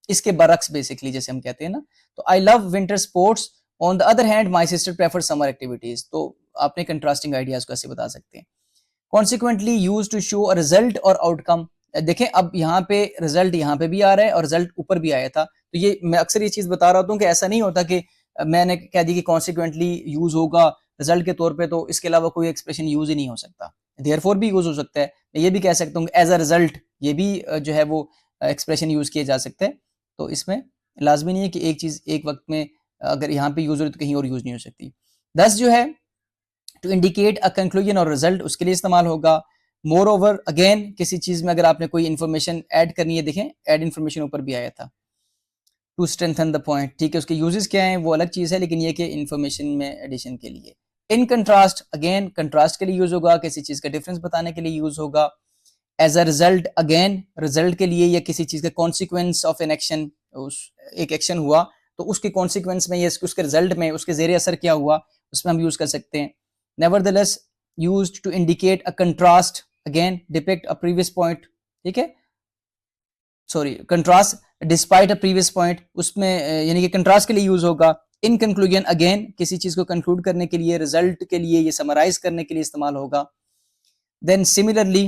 इसके बरक्स बेसिकली, जैसे हम कहते हैं ना, तो I love winter sports, on the other hand my sister prefer summer activities. तो आपने कंट्रास्टिंग आइडियाज को ऐसे बता सकते हैं. Consequently use to show a result और आउटकम. देखें, अब यहाँ पे रिजल्ट यहाँ पे भी आ रहा है और रिजल्ट ऊपर भी आया था. तो ये मैं अक्सर ये चीज बता रहा हूँ कि ऐसा नहीं होता कि मैंने कह दी कि कॉन्सिक्वेंटली यूज होगा रिजल्ट के तौर पे, तो इसके अलावा कोई एक्सप्रेशन यूज ही नहीं हो सकता. देयरफॉर भी यूज हो सकता है. मैं ये भी कह सकता हूँ एज अ रिजल्ट, ये भी जो है वो एक्सप्रेशन यूज किए जा सकते हैं. तो इसमें लाजमी नहीं है कि एक चीज एक वक्त में अगर यहाँ पे यूज हो रही तो कहीं और यूज नहीं हो सकती. 10 जो है, टू इंडिकेट अ कंक्लूजन और रिजल्ट, उसके लिए इस्तेमाल होगा. मोर ओवर, अगेन किसी चीज में अगर आपने कोई इन्फॉर्मेशन ऐड करनी है, देखें ऐड इन्फॉर्मेशन ऊपर भी आया था. To strengthen the point. ठीक है, उसके यूजेस क्या हैं वो अलग चीज है, लेकिन ये कि इन्फॉर्मेशन में एडिशन के लिए. इन कंट्रास्ट, अगेन कंट्रास्ट के लिए यूज होगा, किसी चीज का डिफरेंस बताने के लिए यूज होगा. As a result, again result के लिए, या किसी चीज का कॉन्सिक्वेंस ऑफ एन एक्शन, एक एक्शन हुआ तो उसके कॉन्सिक्वेंस में या उसके रिजल्ट में उसके जेर असर क्या हुआ, उसमें हम यूज कर सकते हैं. Nevertheless, used to indicate a contrast, again depict a previous point. ठीक है, sorry, contrast despite a previous point, उसमें यानी कि contrast के लिए यूज होगा. in conclusion, again किसी चीज को कंक्लूड करने के लिए, रिजल्ट के लिए, ये समराइज करने के लिए इस्तेमाल होगा. then similarly,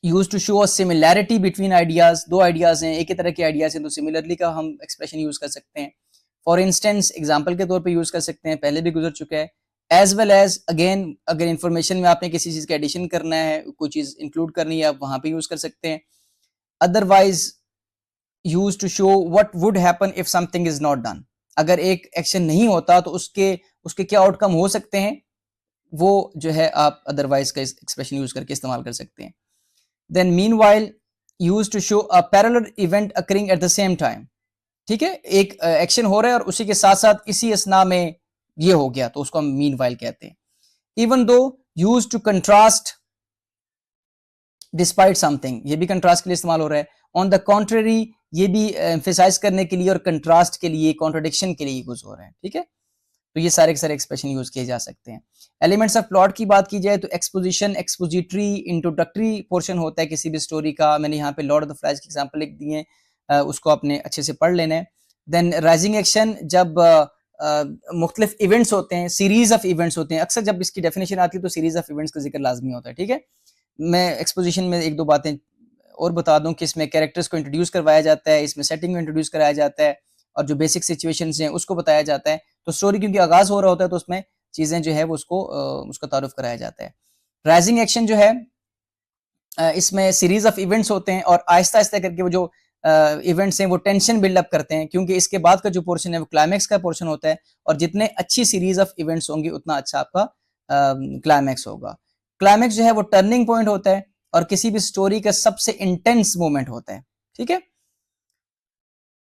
used to show a similarity between ideas. दो आइडियाज हैं, एक ही तरह के आइडियाज हैं, तो सिमिलरली का हम एक्सप्रेशन यूज कर सकते हैं. फॉर इंस्टेंस, एग्जाम्पल के तौर पे यूज कर सकते हैं, पहले भी गुजर चुका है. एज वेल एज, अगेन अगर इंफॉर्मेशन में आपने किसी चीज का एडिशन करना है, कोई चीज इंक्लूड करनी है, आप वहां पे यूज कर सकते हैं. Otherwise use to show what would happen if something is not done. अगर एक एक्शन नहीं होता तो उसके क्या आउटकम हो सकते हैं, वो जो है आप अदरवाइज का एक्सप्रेशन यूज करके इस्तेमाल कर सकते हैं. Then meanwhile, use to show a parallel event occurring at the same time. ठीक है, एक एक्शन हो रहा है और उसी के साथ साथ इसी असना में ये हो गया, तो उसको हम मीनवाइल कहते हैं. Even though, use to contrast despite something, ये भी कंट्रास्ट के लिए इस्तेमाल हो रहा है. ऑन द कॉन्ट्ररी, ये भी एम्फेसाइज करने के लिए और कंट्रास्ट के लिए, कॉन्ट्रडिक्शन के लिए यूज हो रहा है. ठीक है, तो ये सारे के सारे एक्सप्रेशन यूज किए जा सकते हैं। एलिमेंट्स ऑफ प्लॉट की बात की जाए तो एक्सपोजिशन, एक्सपोजिटरी, इंट्रोडक्टरी पोर्शन होता है किसी भी स्टोरी का। मैंने यहाँ पे लॉर्ड ऑफ द फ्लाइज की एग्जांपल लिख दी है, उसको आपने अच्छे से पढ़ लेना है। देन राइजिंग एक्शन, जब मुख्तलिफ इवेंट्स होते हैं, सीरीज ऑफ इवेंट्स होते हैं, अक्सर जब इसकी डेफिनेशन आती है तो सीरीज ऑफ इवेंट्स का जिक्र लाजमी होता है, ठीक है। मैं एक्सपोजिशन में एक दो बातें और बता दूं कि इसमें कैरेक्टर्स को इंट्रोड्यूस करवाया जाता है, इसमें सेटिंग को इंट्रोड्यूस कराया जाता है और जो बेसिक सिचुएशंस हैं उसको बताया जाता है। तो स्टोरी क्योंकि आगाज हो रहा होता है तो उसमें चीजें जो है वो उसका तारुफ कराया जाता है। राइजिंग एक्शन जो है इसमें सीरीज ऑफ इवेंट्स होते हैं और आहिस्ता आहिस्ता करके वो जो इवेंट्स हैं वो टेंशन बिल्डअप करते हैं, क्योंकि इसके बाद का जो पोर्शन है वो क्लाइमैक्स का पोर्शन होता है और जितने अच्छी सीरीज ऑफ इवेंट्स होंगी उतना अच्छा आपका क्लाइमैक्स होगा। क्लाइमैक्स जो है वो टर्निंग पॉइंट होता है और किसी भी स्टोरी का सबसे इंटेंस मोमेंट होता है, ठीक है।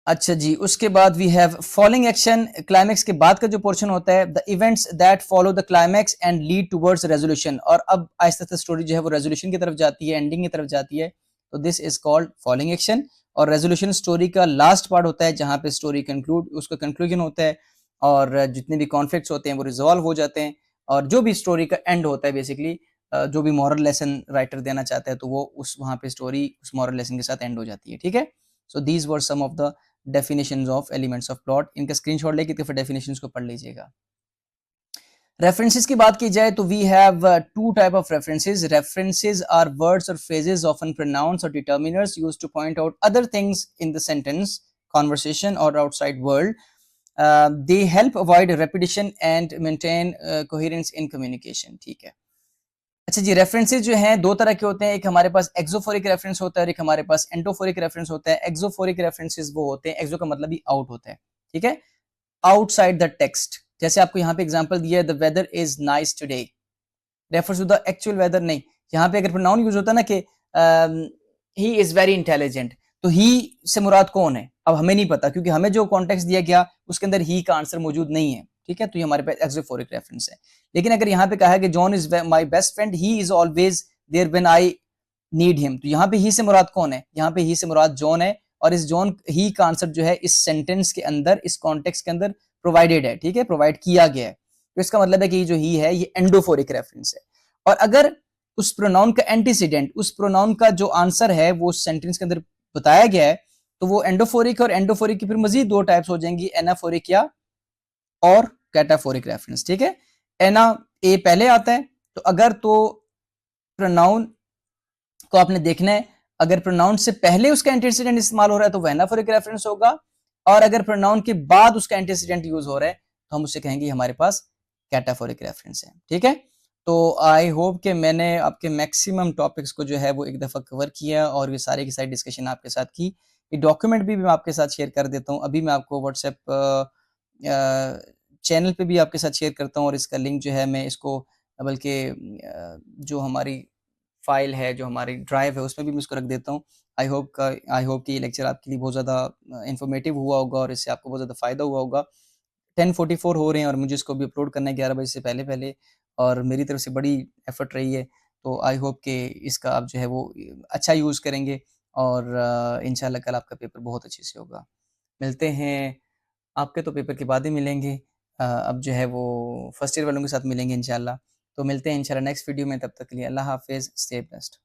अच्छा जी, उसके बाद we have following action. Climax के बाद का जो पोर्शन होता है, the events that follow the climax and lead towards resolution, और अब आहिस्ता आहिस्ता स्टोरी जो है वो रेजोल्यूशन की तरफ जाती है, एंडिंग की तरफ जाती है, तो this is called following action. और रेजोल्यूशन स्टोरी का लास्ट पार्ट होता है जहां पे स्टोरी कंक्लूड, उसका कंक्लूजन होता है और जितने भी कॉन्फ्लिक्ट्स होते हैं वो रिजॉल्व हो जाते हैं और जो भी स्टोरी का एंड होता है बेसिकली जो भी मॉरल लेसन राइटर देना चाहता है तो वो उस वहां पे स्टोरी उस मॉरल लेसन के साथ एंड हो जाती है, ठीक है। So these were some of the definitions of elements of plot. इनका स्क्रीनशॉट लेके तो फिर डेफिनेशंस को पढ़ लीजिएगा। रेफरेंसेस की बात की जाए तो we have two type of references. References are words और फ्रेजेस ऑफन प्रोनाउंस और determiners used to point out other things in the sentence, conversation और outside world. They help avoid repetition and maintain coherence in communication, ठीक है। अच्छा जी, references जो हैं दो तरह के होते हैं, एक हमारे पास एक्सोफोरिक रेफरेंस होता है और एक हमारे पास एंडोफोरिक रेफरेंस होता है। एक्सोफोरिक रेफरेंसेस वो होते हैं, एक्सो का मतलब ही आउट होता है, ठीक है, आउटसाइड द टेक्स्ट। जैसे आपको यहाँ पे एग्जांपल दिया है, the weather is nice today, refers to the actual weather नहीं। यहाँ पे अगर प्रोनाउन यूज होता है ना कि ही इज वेरी इंटेलिजेंट, तो ही से मुराद कौन है अब हमें नहीं पता, क्योंकि हमें जो कॉन्टेक्स्ट दिया गया उसके अंदर ही का आंसर मौजूद नहीं है, ठीक है। तो ये हमारे पास एक्सोफोरिक रेफरेंस है। लेकिन अगर यहाँ पे कहा है कि John is my best friend, he is always there when I need him, तो यहाँ पे ही से मुराद कौन है, यहाँ पे ही से मुराद जॉन है और इस जॉन ही का आंसर जो है इस सेंटेंस के अंदर, इस कॉन्टेक्स्ट के अंदर प्रोवाइडेड है, ठीक है, प्रोवाइड किया गया है। तो इसका मतलब है कि जो ही है ये एंडोफोरिक रेफरेंस है। और अगर उस प्रोनाउन का एंटीसीडेंट, उस प्रोनाउन का जो आंसर है वो उस सेंटेंस के अंदर बताया गया है, तो वो एंडोफोरिक, और एंडोफोरिक की फिर मजीद दो टाइप्स हो जाएंगी, एनाफोरिक या और कैटाफोरिक रेफरेंस, ठीक है। एना ए पहले आता है, तो अगर तो प्रोनाउन को आपने देखना है, अगर प्रोनाउन से पहले उसका एंटीसीडेंट इस्तेमाल हो रहा है तो वह एनाफोरिक रेफरेंस होगा, और अगर प्रोनाउन के बाद उसका एंटीसीडेंट यूज हो रहा है तो हम उसे कहेंगे हमारे पास कैटाफोरिक रेफरेंस है, ठीक है। तो आई होप कि मैंने आपके मैक्सिमम टॉपिक्स को जो है वो एक दफ़ा कवर किया और ये सारी की सारी डिस्कशन आपके साथ की। ये डॉक्यूमेंट भी मैं आपके साथ शेयर कर देता हूँ, अभी मैं आपको व्हाट्सएप चैनल पे भी आपके साथ शेयर करता हूँ और इसका लिंक जो है मैं इसको बल्कि जो हमारी फाइल है, जो हमारी ड्राइव है उसमें भी मैं इसको रख देता हूँ। आई होप कि ये लेक्चर आपके लिए बहुत ज़्यादा इन्फॉर्मेटिव हुआ होगा और इससे आपको बहुत ज़्यादा फ़ायदा हुआ होगा। 10:44 हो रहे हैं और मुझे इसको भी अपलोड करना है 11 बजे से पहले-पहले, और मेरी तरफ से बड़ी एफ़र्ट रही है। तो आई होप कि इसका आप जो है वो अच्छा यूज़ करेंगे और इंशाल्लाह कल आपका पेपर बहुत अच्छे से होगा। मिलते हैं, आपके तो पेपर के बाद ही मिलेंगे, अब जो है वो फर्स्ट ईयर वालों के साथ मिलेंगे इंशाल्लाह। तो मिलते हैं इंशाल्लाह नेक्स्ट वीडियो में, तब तक के लिए अल्लाह हाफ़िज़, स्टे ब्लेस्ड।